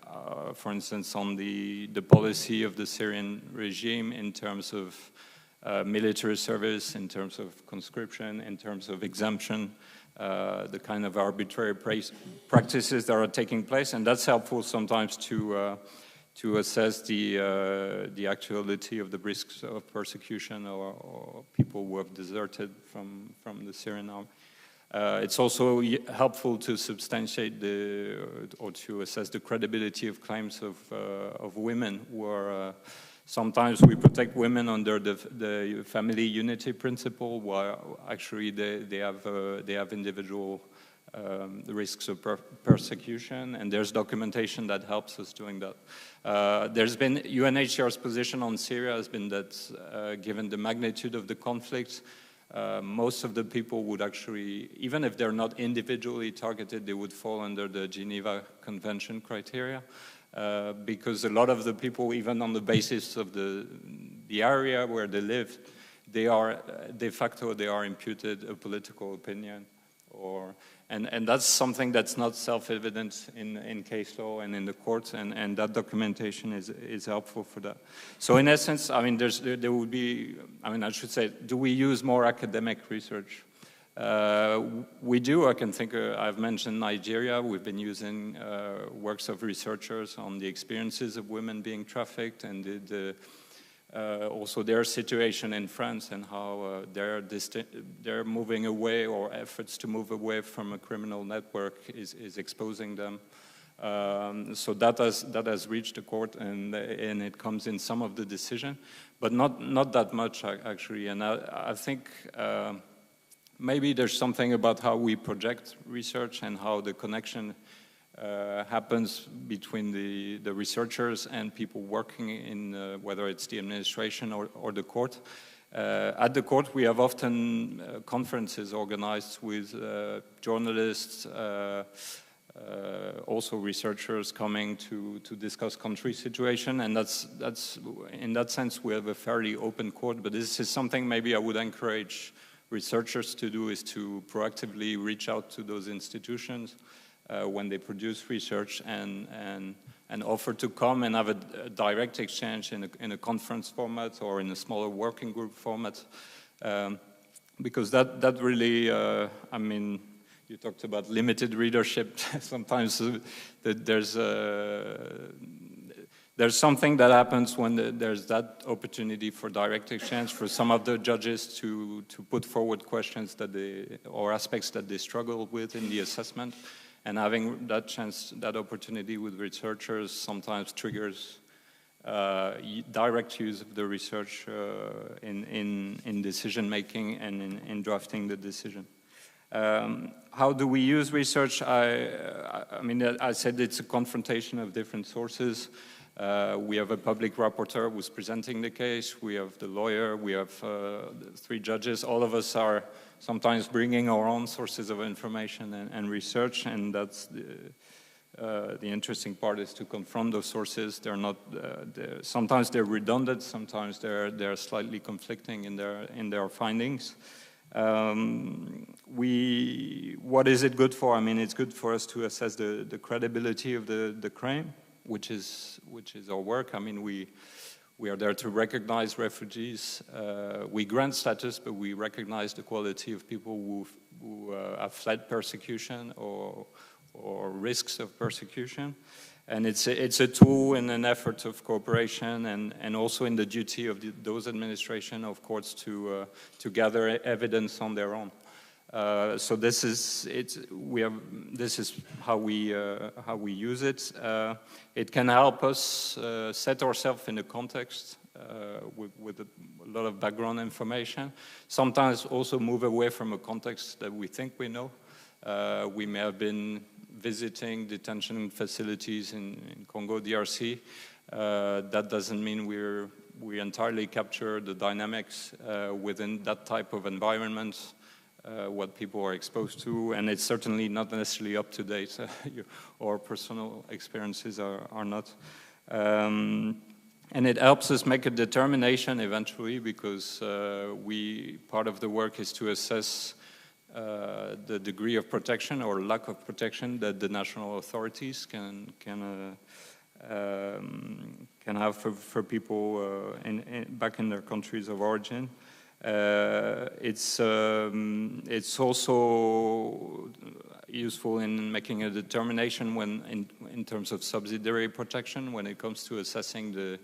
for instance, on the policy of the Syrian regime in terms of military service, in terms of conscription, in terms of exemption, the kind of arbitrary practices that are taking place, and that's helpful sometimes to assess the actuality of the risks of persecution or people who have deserted from the Syrian army. It's also helpful to substantiate or to assess the credibility of claims of women who are. Sometimes we protect women under the family unity principle, while actually they have individual risks of persecution, and there's documentation that helps us doing that. There's been UNHCR's position on Syria has been that given the magnitude of the conflict, most of the people would actually, even if they're not individually targeted, they would fall under the Geneva Convention criteria. Because a lot of the people, even on the basis of the area where they live, they are de facto they are imputed a political opinion, and that's something that's not self-evident in case law and in the courts, and that documentation is helpful for that. So in essence, I mean, there would be, I mean, I should say, do we use more academic research? We do. I can think, I've mentioned Nigeria. We've been using works of researchers on the experiences of women being trafficked, and also their situation in France and how they're moving away, or efforts to move away from a criminal network is exposing them. So that has reached the court, and it comes in some of the decision, but not that much actually. And I think maybe there's something about how we project research and how the connection happens between the researchers and people working in whether it's the administration or the court. At the court, we have often conferences organized with journalists, also researchers coming to discuss country situation, and that's in that sense we have a fairly open court. But this is something maybe I would encourage researchers to do, is to proactively reach out to those institutions when they produce research and offer to come and have a direct exchange in a conference format or in a smaller working group format, because that really, I mean, you talked about limited readership. Sometimes there's something that happens when there's that opportunity for direct exchange, for some of the judges to put forward questions or aspects that they struggle with in the assessment. And having that chance, that opportunity with researchers sometimes triggers direct use of the research in decision making and in drafting the decision. How do we use research? I mean, I said it's a confrontation of different sources. We have a public rapporteur who's presenting the case. We have the lawyer. We have 3 judges. All of us are sometimes bringing our own sources of information and research, and that's the interesting part, is to confront those sources. They're not. Sometimes they're redundant. Sometimes they're slightly conflicting in their findings. What is it good for? I mean, it's good for us to assess the credibility of the claim, which is our work. I mean, we are there to recognize refugees. We grant status, but we recognize the quality of people who have fled persecution or risks of persecution. And it's a tool in an effort of cooperation, and also in the duty of those administration of courts to gather evidence on their own. So this is how we use it. It can help us set ourselves in a context with a lot of background information. Sometimes also move away from a context that we think we know. We may have been visiting detention facilities in Congo, DRC. That doesn't mean we entirely capture the dynamics within that type of environment. What people are exposed to, and it's certainly not necessarily up to date. Our personal experiences are not. And it helps us make a determination eventually, because part of the work is to assess the degree of protection or lack of protection that the national authorities can have for people back in their countries of origin. It's also useful in making a determination when, in terms of subsidiary protection, when it comes to assessing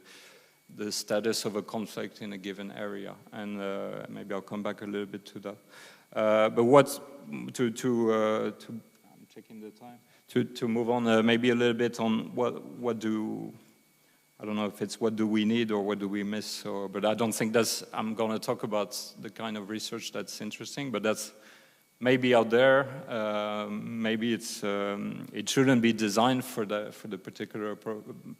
the status of a conflict in a given area. And maybe I'll come back a little bit to that. But I'm taking the time to move on maybe a little bit on I don't know if it's what do we need or what do we miss, but I don't think I'm going to talk about the kind of research that's interesting, but that's maybe out there. Maybe it shouldn't be designed for the particular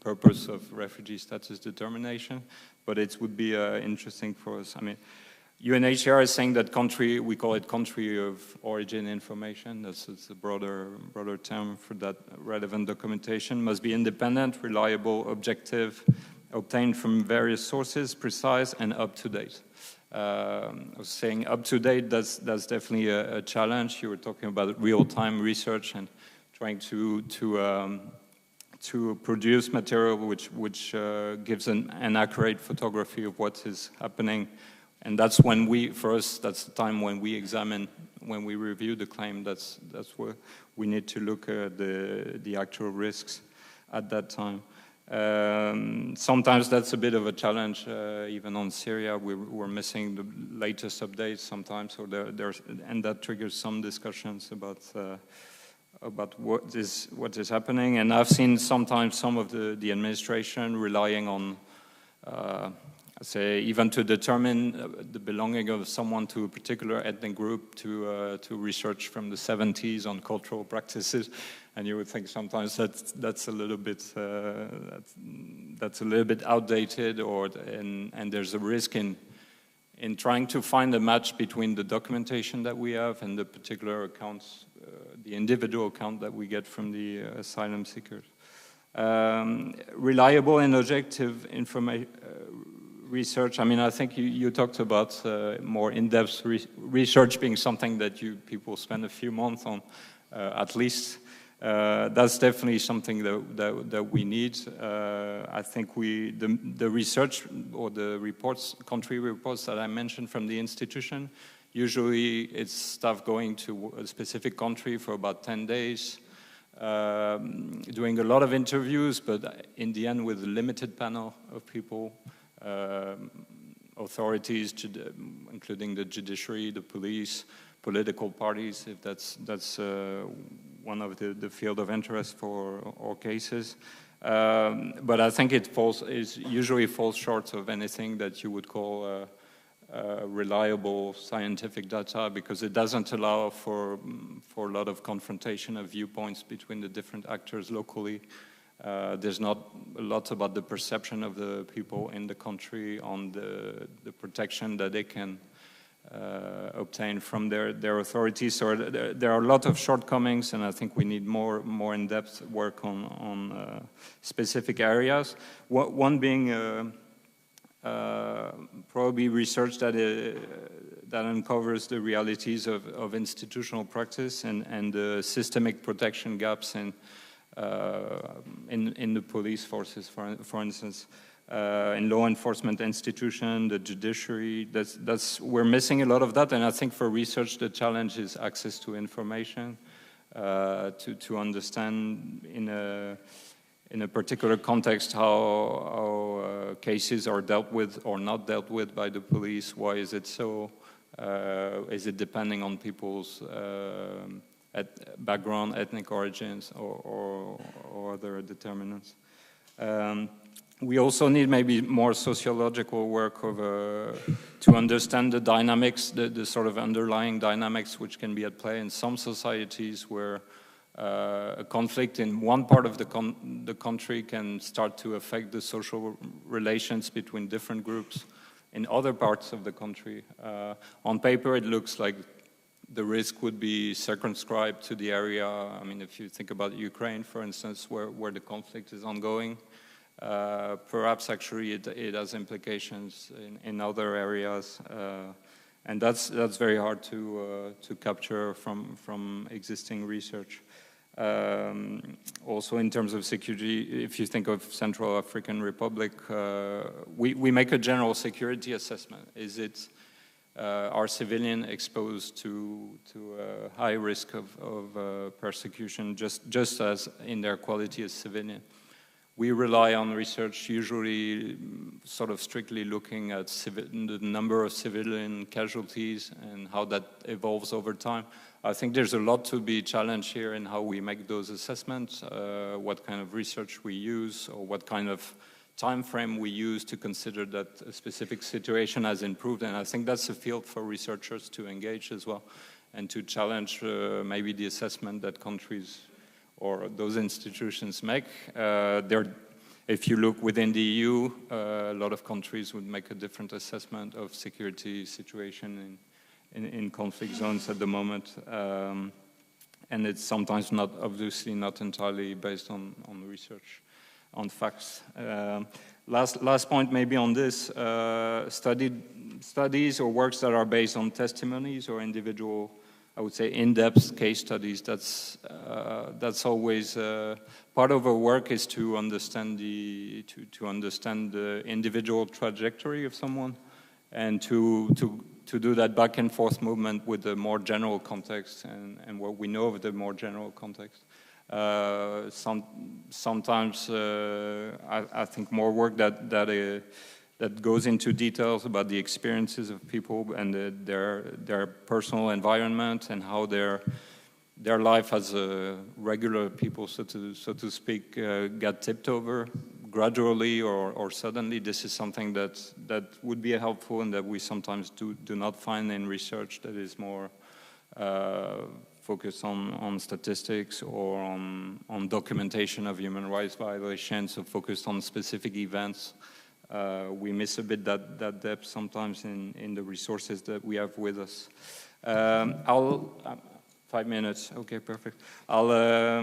purpose of refugee status determination, but it would be interesting for us. I mean, UNHCR is saying that we call it country of origin information. It's a broader term for that. Relevant documentation must be independent, reliable, objective, obtained from various sources, precise, and up to date. I was saying up to date. That's definitely a challenge. You were talking about real-time research and trying to produce material which gives an accurate photography of what is happening. And that's when that's the time when we examine, when we review the claim. That's where we need to look at the actual risks at that time. Sometimes that's a bit of a challenge. Even on Syria, we're missing the latest updates sometimes, and that triggers some discussions about what is happening. And I've seen sometimes some of the administration relying on. Say even to determine the belonging of someone to a particular ethnic group to research from the 70s on cultural practices, and you would think sometimes that's a little bit outdated, and there's a risk in trying to find a match between the documentation that we have and the particular accounts, the individual account that we get from the asylum seekers. Reliable and objective information. Research. I mean, I think you talked about more in-depth research being something that people spend a few months on, at least. That's definitely something that we need. I think the research or the reports, country reports that I mentioned from the institution, usually it's staff going to a specific country for about 10 days, doing a lot of interviews, but in the end with a limited panel of people. Authorities, including the judiciary, the police, political parties, if that's one of the field of interest for all cases. But I think it usually falls short of anything that you would call reliable scientific data, because it doesn't allow for a lot of confrontation of viewpoints between the different actors locally. There's not a lot about the perception of the people in the country on the protection that they can obtain from their authorities. So there are a lot of shortcomings, and I think we need more in-depth work on specific areas. One being probably research that uncovers the realities of institutional practice and the systemic protection gaps in the police forces, for instance, in law enforcement institution, the judiciary. We're missing a lot of that, and I think for research the challenge is access to information, to understand in a particular context how cases are dealt with or not dealt with by the police. Why is it so? Is it depending on people's background, ethnic origins, or other determinants? We also need maybe more sociological work to understand the dynamics, the sort of underlying dynamics which can be at play in some societies where a conflict in one part of the country can start to affect the social relations between different groups in other parts of the country. On paper, it looks like the risk would be circumscribed to the area. I mean, if you think about Ukraine, for instance, where the conflict is ongoing, perhaps actually it has implications in other areas, and that's very hard to capture from existing research. Also, in terms of security, if you think of Central African Republic, we make a general security assessment. Is it are civilians exposed to a high risk of persecution, just as in their quality as civilian? We rely on research usually sort of strictly looking at the number of civilian casualties and how that evolves over time. I think there's a lot to be challenged here in how we make those assessments, what kind of research we use, or what kind of time frame we use to consider that a specific situation has improved. And I think that's a field for researchers to engage as well, and to challenge maybe the assessment that countries or those institutions make. If you look within the EU, a lot of countries would make a different assessment of security situation in conflict zones at the moment. And it's sometimes obviously not entirely based on research, on facts. Last point maybe on this, studies or works that are based on testimonies or individual, I would say, in-depth case studies. That's always part of our work, is to understand the individual trajectory of someone, and to do that back and forth movement with the more general context and what we know of the more general context. Sometimes I think more work that goes into details about the experiences of people and their personal environment and how their life as regular people, so to speak, got tipped over gradually or suddenly. This is something that would be helpful and that we sometimes do not find in research that is more focused on statistics or on documentation of human rights violations, so focused on specific events. We miss a bit that depth sometimes in the resources that we have with us. 5 minutes, okay, perfect. I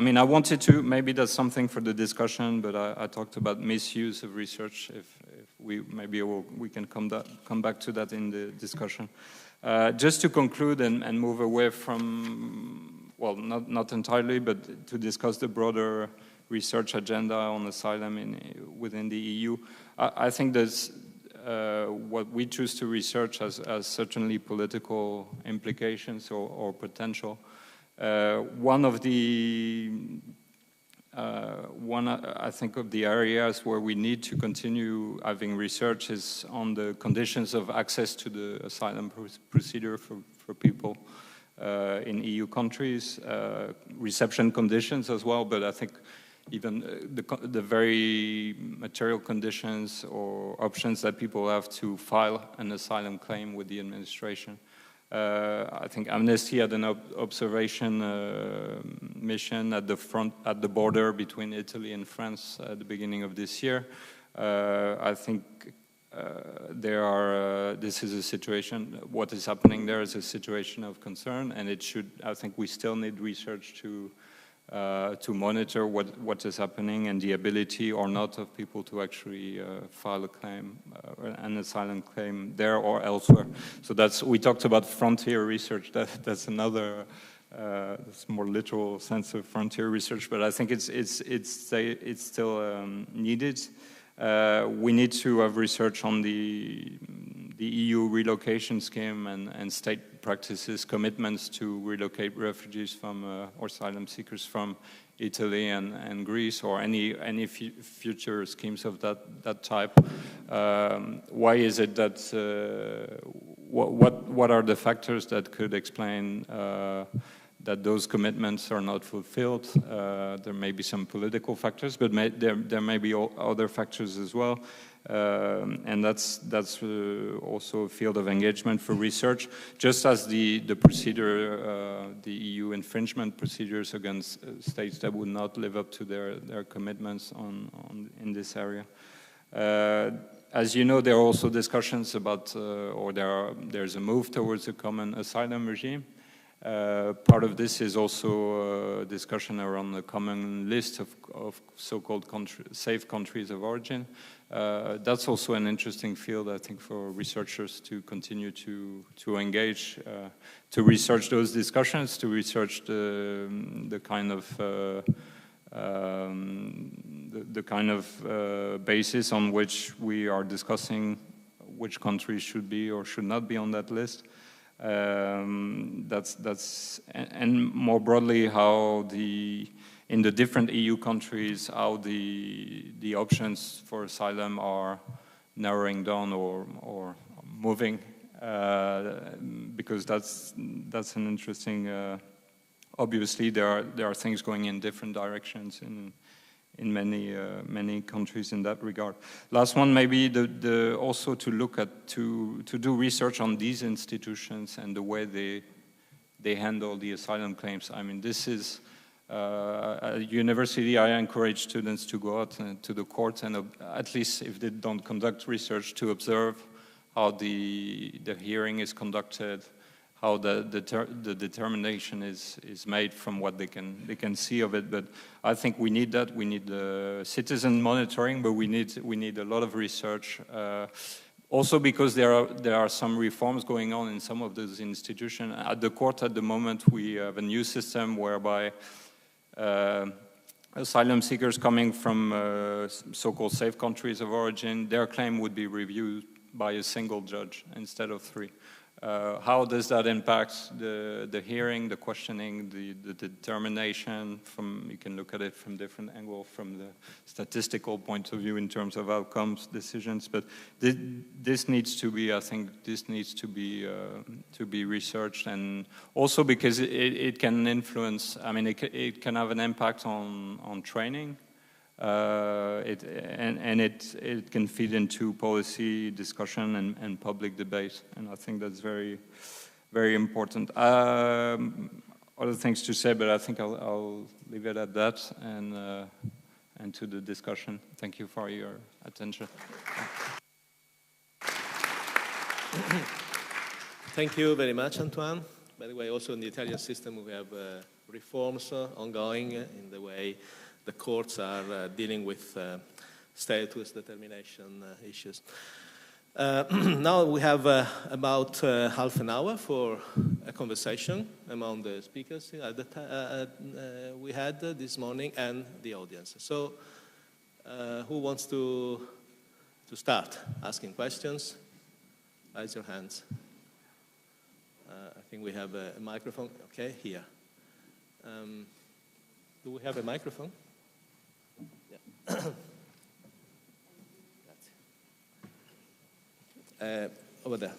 mean, I wanted to, maybe that's something for the discussion, but I talked about misuse of research. If we can come back to that in the discussion. Just to conclude and move away from, well, not entirely, but to discuss the broader research agenda on asylum within the EU. I think there's what we choose to research has certainly political implications or potential. One I think of the areas where we need to continue having research is on the conditions of access to the asylum procedure for people in EU countries, reception conditions as well, but I think even the very material conditions or options that people have to file an asylum claim with the administration. I think Amnesty had an observation mission at the border between Italy and France at the beginning of this year. I think this is a situation, what is happening there is a situation of concern, and I think we still need research to monitor what is happening and the ability or not of people to actually file a claim, an asylum claim there or elsewhere. So we talked about frontier research. That's another, that's more literal sense of frontier research. But I think it's still needed. We need to have research on the EU relocation scheme and state practices, commitments to relocate refugees from or asylum seekers from Italy and Greece, or any future schemes of that type. Why is it that what are the factors that could explain that those commitments are not fulfilled? There may be some political factors, but there may be other factors as well. And that's also a field of engagement for research, just as the procedure, the EU infringement procedures against states that would not live up to their commitments in this area. As you know, there are also discussions about, or there's a move towards a common asylum regime. Part of this is also a discussion around the common list of so-called safe countries of origin. That's also an interesting field, I think, for researchers to continue to engage, to research those discussions, to research the kind of basis on which we are discussing which countries should be or should not be on that list. And more broadly, how in the different EU countries, how the options for asylum are narrowing down or moving, because that's an interesting. Obviously, there are things going in different directions in many countries in that regard. Last one, maybe also to look at to do research on these institutions and the way they handle the asylum claims. I mean, this is at university. I encourage students to go out to the court and at least if they don't conduct research, to observe how the hearing is conducted, how the determination is made from what they can see of it. But I think we need that. We need citizen monitoring, but we need a lot of research. Also because there are some reforms going on in some of those institutions. At the court at the moment, we have a new system whereby asylum seekers coming from so-called safe countries of origin, their claim would be reviewed by a single judge instead of 3. How does that impact the hearing, the questioning, the determination? You can look at it from different angles, from the statistical point of view in terms of outcomes, decisions. But this needs to be, I think, to be researched, and also because it can influence. I mean, it can have an impact on training. It can feed into policy discussion and public debate, and I think that's very, very important. Other things to say, but I think I'll leave it at that and to the discussion. Thank you for your attention. Thank you very much, Antoine. By the way, also in the Italian system, we have reforms ongoing in the way the courts are dealing with status determination issues. Now we have about half an hour for a conversation among the speakers we had this morning and the audience. So who wants to start asking questions? Raise your hands. I think we have a microphone. Okay, here. Do we have a microphone? Over there.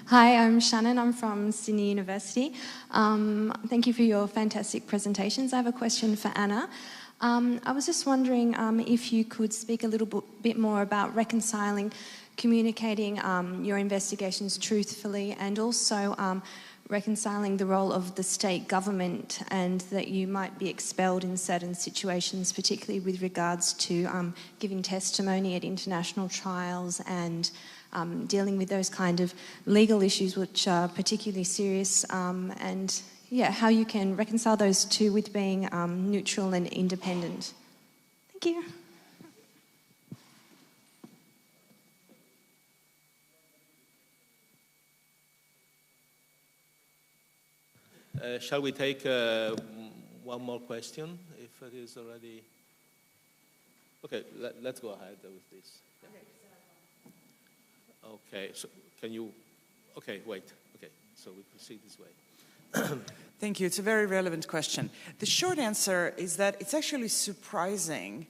Hi, I'm Shannon. I'm from Sydney University. Thank you for your fantastic presentations. I have a question for Anna. I was just wondering if you could speak a little bit more about communicating your investigations truthfully, and also reconciling the role of the state government, and that you might be expelled in certain situations, particularly with regards to giving testimony at international trials and dealing with those kind of legal issues which are particularly serious, and how you can reconcile those two with being neutral and independent. Thank you. Shall we take one more question, if it is already... Okay, let's go ahead with this. Okay, so can you, okay, wait. Okay, so we proceed this way. Thank you. It's a very relevant question. The short answer is that it's actually surprising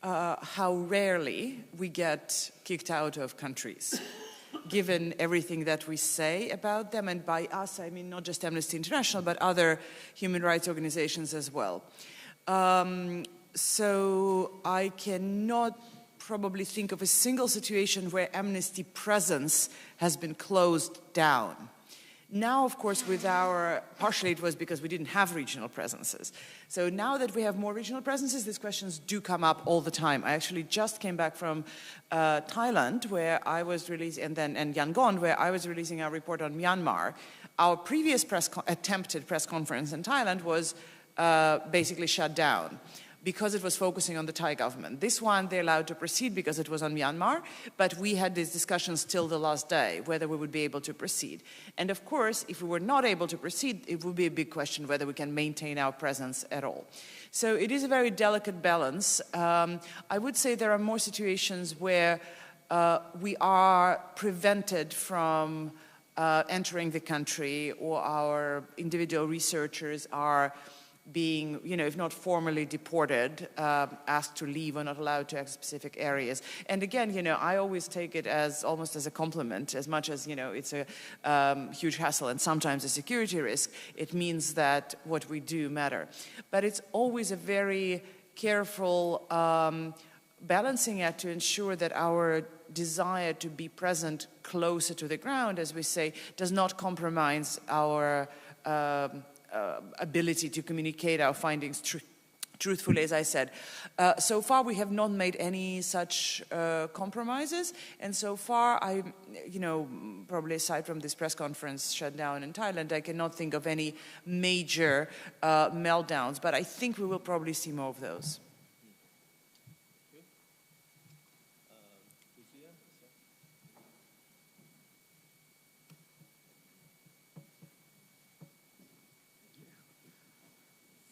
how rarely we get kicked out of countries, given everything that we say about them. And by us, I mean not just Amnesty International, but other human rights organizations as well. So I cannot probably think of a single situation where Amnesty presence has been closed down. Now, of course, with partially it was because we didn't have regional presences. So now that we have more regional presences, these questions do come up all the time. I actually just came back from Thailand, where I was releasing, and Yangon, where I was releasing our report on Myanmar. Our previous attempted press conference in Thailand was basically shut down, because it was focusing on the Thai government. This one, they allowed to proceed because it was on Myanmar, but we had these discussions till the last day, whether we would be able to proceed. And of course, if we were not able to proceed, it would be a big question whether we can maintain our presence at all. So it is a very delicate balance. I would say there are more situations where we are prevented from entering the country, or our individual researchers are being, if not formally deported, asked to leave or not allowed to access specific areas. And again, I always take it as almost as a compliment, as much as, it's a huge hassle and sometimes a security risk. It means that what we do matter. But it's always a very careful balancing act to ensure that our desire to be present closer to the ground, as we say, does not compromise our ability to communicate our findings truthfully, as I said. So far, we have not made any such compromises, and so far, probably aside from this press conference shut down in Thailand, I cannot think of any major meltdowns, but I think we will probably see more of those.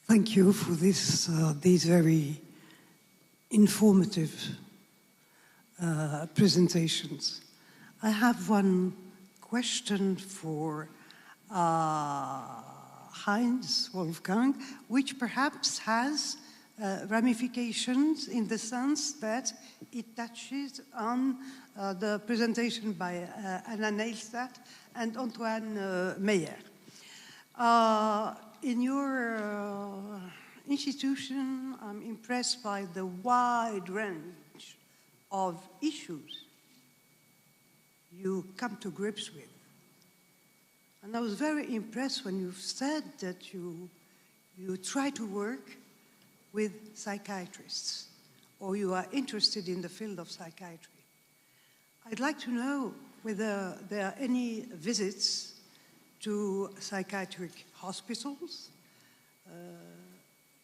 Thank you for these very informative presentations. I have one question for Heinz Wolfgang, which perhaps has ramifications in the sense that it touches on the presentation by Anna Neilstadt and Antoine Meyer. In your institution, I'm impressed by the wide range of issues you come to grips with. And I was very impressed when you said that you try to work with psychiatrists, or you are interested in the field of psychiatry. I'd like to know whether there are any visits to psychiatric hospitals,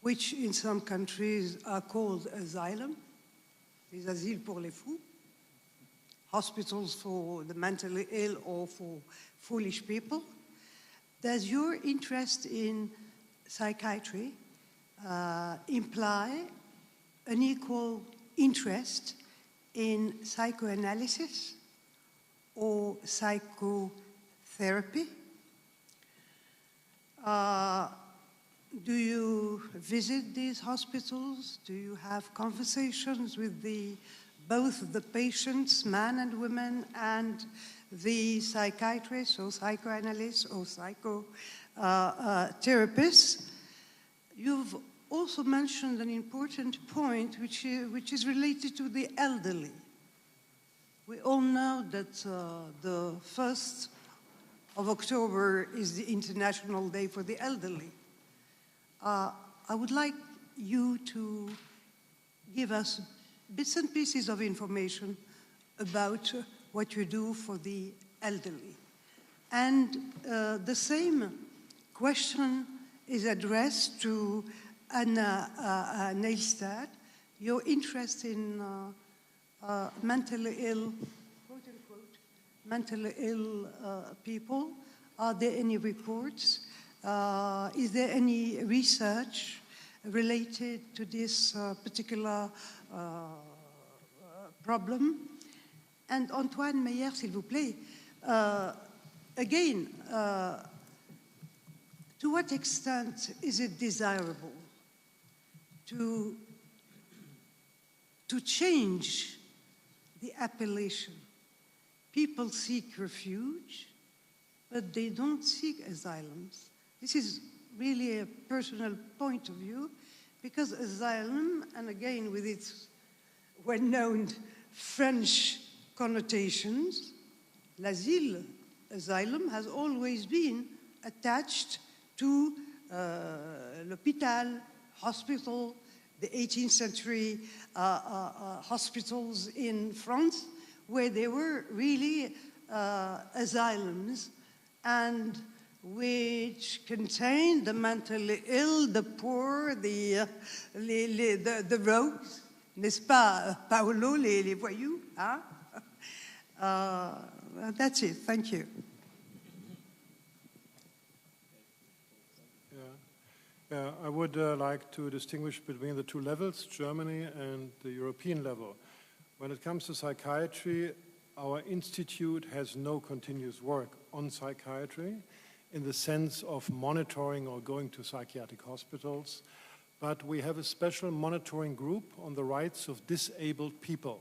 which in some countries are called asylum, les asiles pour les fous, hospitals for the mentally ill or for foolish people. Does your interest in psychiatry imply an equal interest in psychoanalysis or psychotherapy? Do you visit these hospitals? Do you have conversations with both the patients, men and women, and the psychiatrists or psychoanalysts or psychotherapists? You've also mentioned an important point which is related to the elderly. We all know that the 1st of October is the International Day for the Elderly. I would like you to give us bits and pieces of information about what you do for the elderly. And the same question is addressed to Anna Neilstadt. Your interest in mentally ill, quote unquote, mentally ill people. Are there any reports? Is there any research related to this particular problem? And Antoine Meyer, s'il vous plaît, again, to what extent is it desirable to change the appellation? People seek refuge, but they don't seek asylums. This is really a personal point of view, because asylum, and again with its well-known French connotations, l'asile, asylum, has always been attached to l'hôpital, hospital, the 18th century hospitals in France, where there were really asylums, and which contained the mentally ill, the poor, the rogues, n'est-ce pas, Paolo, les voyous? Hein? That's it. Thank you. I would like to distinguish between the two levels, Germany and the European level. When it comes to psychiatry, our institute has no continuous work on psychiatry in the sense of monitoring or going to psychiatric hospitals, but we have a special monitoring group on the rights of disabled people.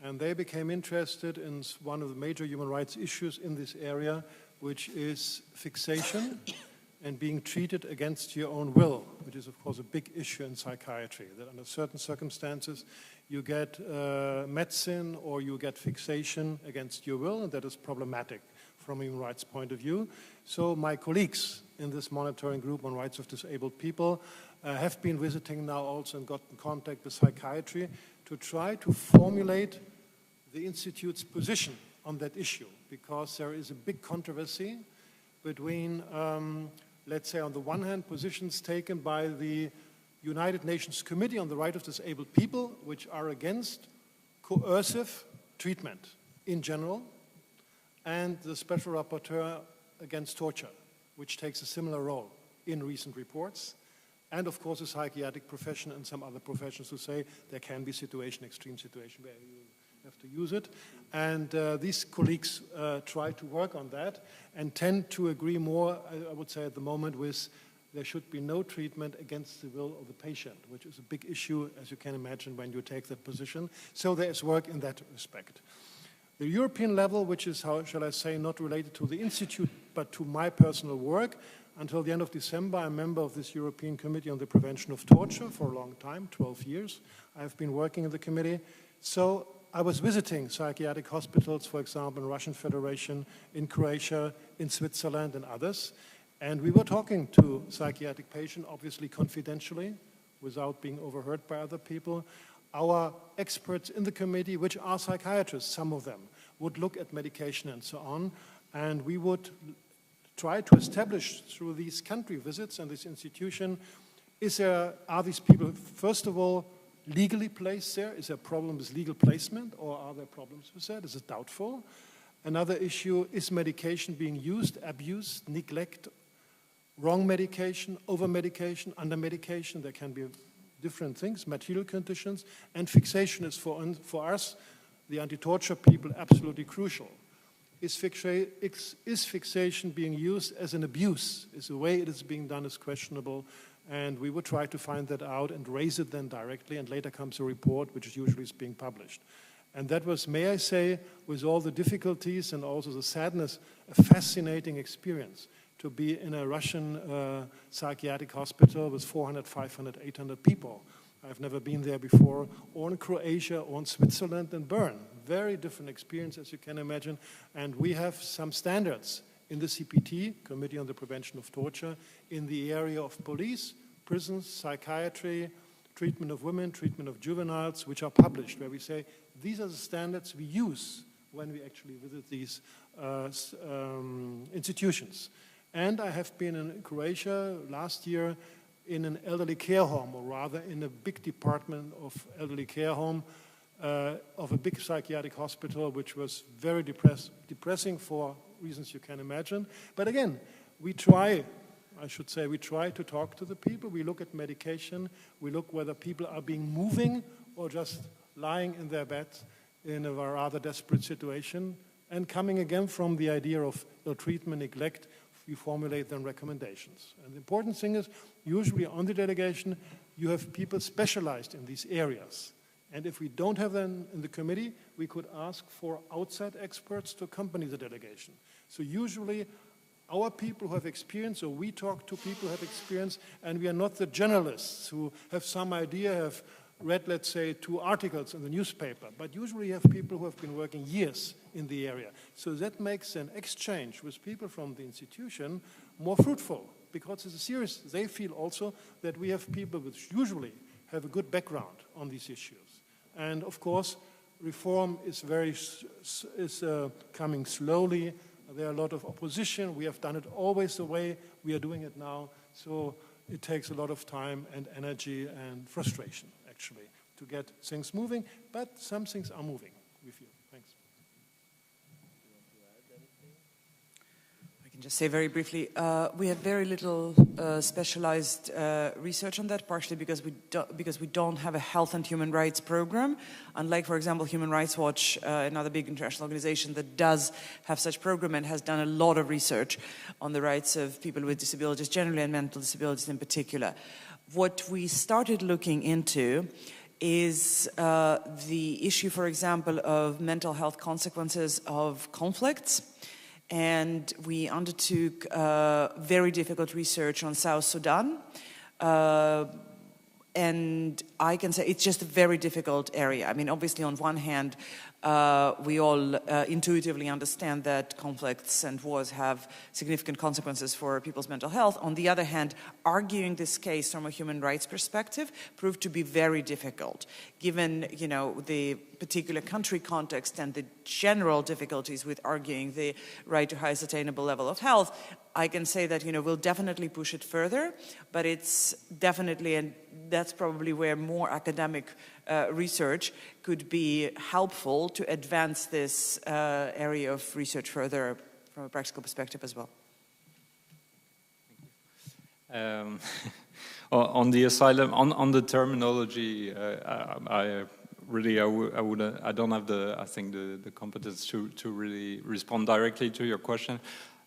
And they became interested in one of the major human rights issues in this area, which is fixation and being treated against your own will, which is, of course, a big issue in psychiatry, that under certain circumstances you get medicine or you get fixation against your will, and that is problematic from a human rights point of view. So my colleagues in this monitoring group on rights of disabled people have been visiting now also and got in contact with psychiatry to try to formulate the Institute's position on that issue, because there is a big controversy between, let's say, on the one hand, positions taken by the United Nations Committee on the Right of Disabled People, which are against coercive treatment in general, and the Special Rapporteur against torture, which takes a similar role in recent reports, and of course the psychiatric profession and some other professions who say there can be extreme situation where you have to use it. And these colleagues try to work on that and tend to agree more, I would say at the moment, with there should be no treatment against the will of the patient, which is a big issue, as you can imagine, when you take that position. So there is work in that respect. The European level, which is, how shall I say, not related to the Institute, but to my personal work. Until the end of December, I'm a member of this European Committee on the Prevention of Torture for a long time, 12 years. I've been working in the committee. So I was visiting psychiatric hospitals, for example, in Russian Federation, in Croatia, in Switzerland, and others. And we were talking to psychiatric patients, obviously confidentially, without being overheard by other people. Our experts in the committee, which are psychiatrists, some of them, would look at medication and so on. And we would try to establish through these country visits and this institution, are these people, first of all, legally placed there? Is there a problem with legal placement, or are there problems with that? Is it doubtful? Another issue, is medication being used, abused, neglect, wrong medication, over-medication, under-medication? There can be different things, material conditions, and fixation is for us, the anti-torture people, absolutely crucial. Is fixation being used as an abuse? Is the way it is being done is questionable? And we would try to find that out and raise it then directly, and later comes a report, which usually is being published. And that was, may I say, with all the difficulties and also the sadness, a fascinating experience to be in a Russian psychiatric hospital with 400, 500, 800 people. I've never been there before, or in Croatia, or in Switzerland and Bern. Very different experience, as you can imagine. And we have some standards in the CPT, Committee on the Prevention of Torture, in the area of police, prisons, psychiatry, treatment of women, treatment of juveniles, which are published, where we say these are the standards we use when we actually visit these institutions. And I have been in Croatia last year in an elderly care home, or rather in a big department of elderly care home of a big psychiatric hospital, which was very depressing for reasons you can imagine. But again, we try to talk to the people. We look at medication. We look whether people are being moving or just lying in their beds in a rather desperate situation, and coming again from the idea of ill-treatment, neglect, we formulate then recommendations. And the important thing is, usually on the delegation, you have people specialized in these areas. And if we don't have them in the committee, we could ask for outside experts to accompany the delegation. So usually, our people who have experience, or we talk to people who have experience, and we are not the generalists who have some idea, have read, let's say, 2 articles in the newspaper, but usually you have people who have been working years in the area. So that makes an exchange with people from the institution more fruitful, because it's a serious, they feel also that we have people which usually have a good background on these issues. And of course, reform is coming slowly. There are a lot of opposition. We have done it always the way we are doing it now. So it takes a lot of time and energy and frustration, actually, to get things moving. But some things are moving, we feel. Thanks. I can just say very briefly, we have very little specialized research on that, partially because we don't have a health and human rights program. Unlike, for example, Human Rights Watch, another big international organization that does have such program and has done a lot of research on the rights of people with disabilities generally and mental disabilities in particular. What we started looking into is the issue, for example, of mental health consequences of conflicts. And we undertook very difficult research on South Sudan. And I can say it's just a very difficult area. I mean, obviously, on one hand, we all intuitively understand that conflicts and wars have significant consequences for people's mental health. On the other hand, arguing this case from a human rights perspective proved to be very difficult, given, you know, the particular country context and the general difficulties with arguing the right to high sustainable level of health. I can say that, you know, we'll definitely push it further, but it's definitely, and that's probably where more academic research could be helpful to advance this area of research further from a practical perspective as well. On the asylum, on the terminology, I don't have the competence to really respond directly to your question.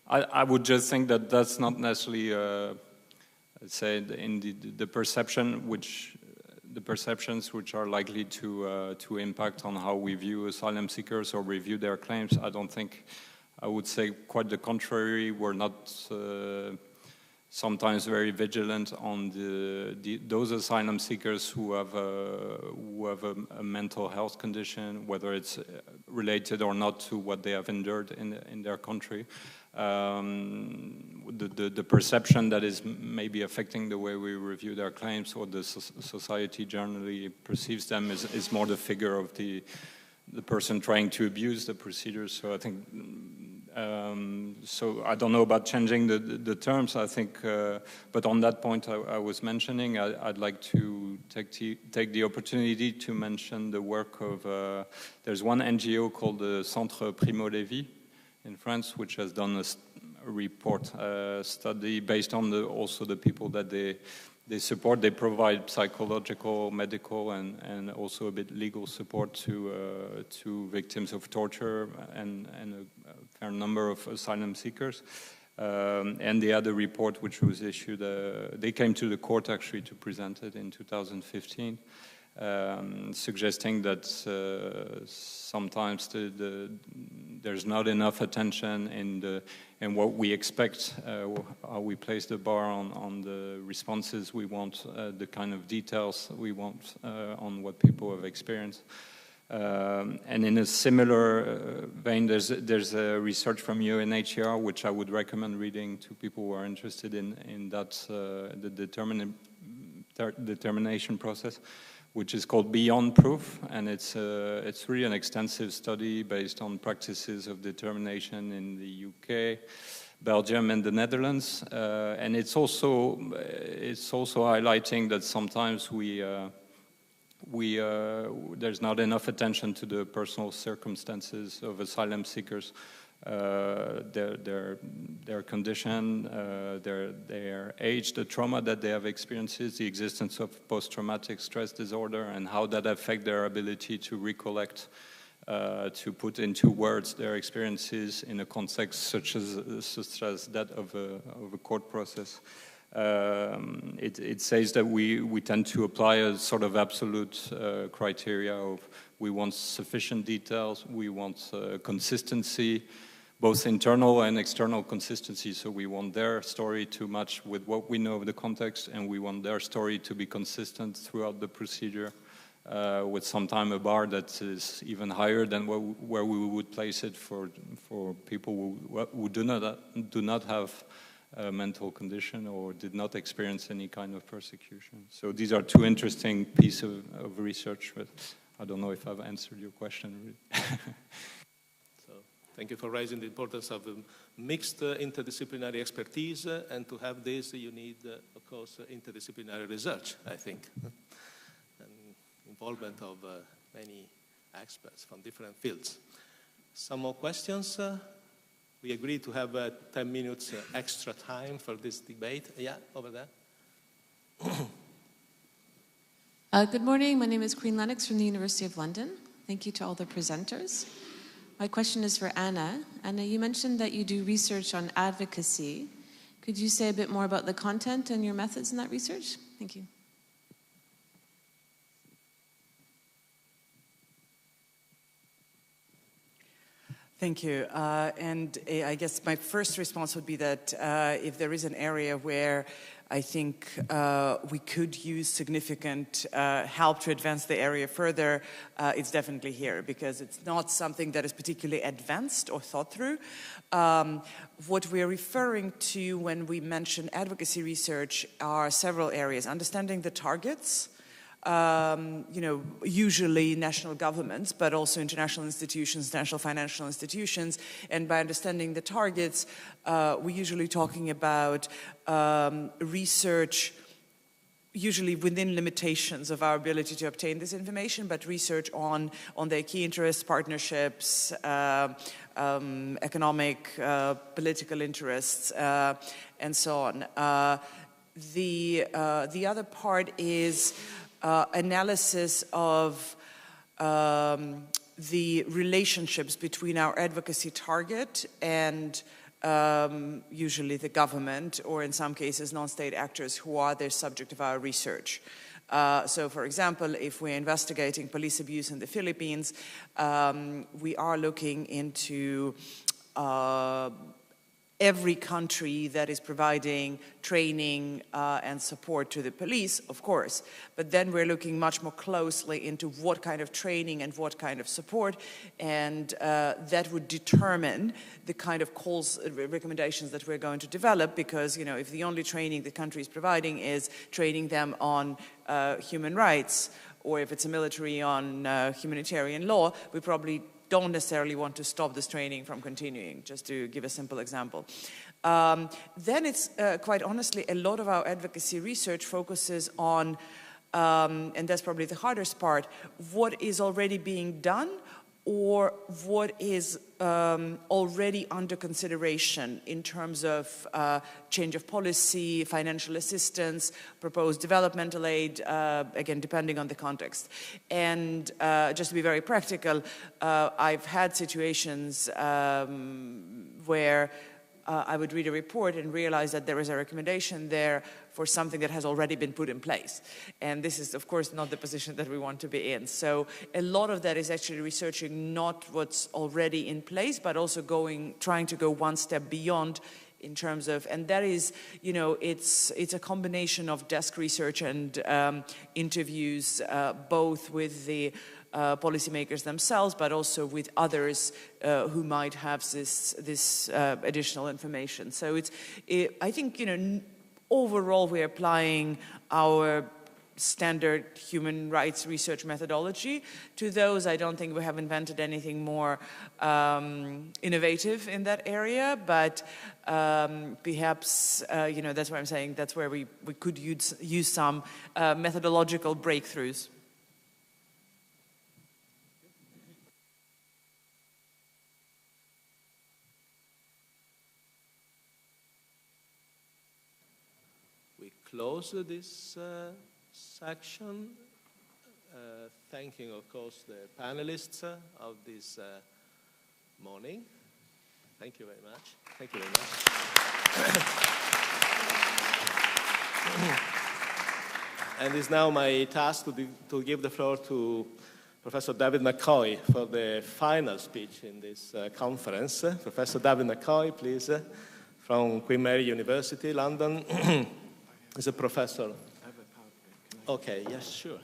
I would just think that that's not necessarily, let's say, in the perceptions which are likely to impact on how we view asylum seekers or review their claims. I don't think, I would say quite the contrary. We're not sometimes very vigilant on those asylum seekers who have a mental health condition, whether it's related or not to what they have endured in their country. The perception that is maybe affecting the way we review their claims or the society generally perceives them is more the figure of the person trying to abuse the procedures. So I think, so I don't know about changing the terms, I think, but on that point I was mentioning, I'd like to take the opportunity to mention the work of, there's one NGO called the Centre Primo Levi in France, which has done a report study based on also the people that they support. They provide psychological, medical, and also a bit legal support to victims of torture and a fair number of asylum seekers. And they had a report which was issued. They came to the court actually to present it in 2015. Suggesting that sometimes there's not enough attention in what we expect, how we place the bar on the responses we want, the kind of details we want on what people have experienced. And in a similar vein, there's a research from UNHCR which I would recommend reading to people who are interested in that the determination process, which is called Beyond Proof, and it's really an extensive study based on practices of determination in the UK, Belgium, and the Netherlands, and it's also highlighting that sometimes there's not enough attention to the personal circumstances of asylum seekers. Their condition, their age, the trauma that they have experienced, the existence of post-traumatic stress disorder, and how that affects their ability to recollect to put into words their experiences in a context such as that of a court process. It says that we tend to apply a sort of absolute criteria of we want sufficient details, we want consistency, both internal and external consistency. So we want their story to match with what we know of the context, and we want their story to be consistent throughout the procedure, with sometimes a bar that is even higher than where we would place it for people who do not have a mental condition or did not experience any kind of persecution. So these are two interesting pieces of research, but I don't know if I've answered your question really. Thank you for raising the importance of mixed interdisciplinary expertise, and to have this you need, of course, interdisciplinary research, I think, and involvement of many experts from different fields. Some more questions? We agreed to have 10 minutes extra time for this debate. Yeah, over there. Good morning. My name is Queen Lennox from the University of London. Thank you to all the presenters. My question is for Anna. Anna, you mentioned that you do research on advocacy. Could you say a bit more about the content and your methods in that research? Thank you. Thank you. And I guess my first response would be that if there is an area where I think we could use significant help to advance the area further, it's definitely here, because it's not something that is particularly advanced or thought through. What we're referring to when we mention advocacy research are several areas: understanding the targets, usually national governments, but also international institutions, national financial institutions. And by understanding the targets, we're usually talking about research, usually within limitations of our ability to obtain this information, but research on their key interests, partnerships, economic, political interests, and so on. The other part is analysis of the relationships between our advocacy target and usually the government, or in some cases non-state actors who are the subject of our research. So, for example, if we're investigating police abuse in the Philippines, we are looking into every country that is providing training and support to the police, of course. But then we're looking much more closely into what kind of training and what kind of support, and that would determine the kind of calls, recommendations that we're going to develop, because, if the only training the country is providing is training them on human rights, or if it's a military on humanitarian law, we probably don't necessarily want to stop this training from continuing, just to give a simple example. Then it's, quite honestly, a lot of our advocacy research focuses on, and that's probably the hardest part, what is already being done or what is already under consideration in terms of change of policy, financial assistance, proposed developmental aid, again, depending on the context. And just to be very practical, I've had situations where I would read a report and realize that there is a recommendation there for something that has already been put in place. And this is, of course, not the position that we want to be in. So a lot of that is actually researching not what's already in place, but also trying to go one step beyond in terms of, and that is, it's a combination of desk research and interviews, both with the policymakers themselves, but also with others who might have this additional information. So I think, overall we're applying our standard human rights research methodology to those. I don't think we have invented anything more innovative in that area, but perhaps, that's why I'm saying that's where we could use some methodological breakthroughs. Close this section. thanking, of course, the panelists of this morning. Thank you very much. Thank you very much. And it's now my task to give the floor to Professor David McCoy for the final speech in this conference. Professor David McCoy, please, from Queen Mary University, London. He's a professor. Okay, yes, sure.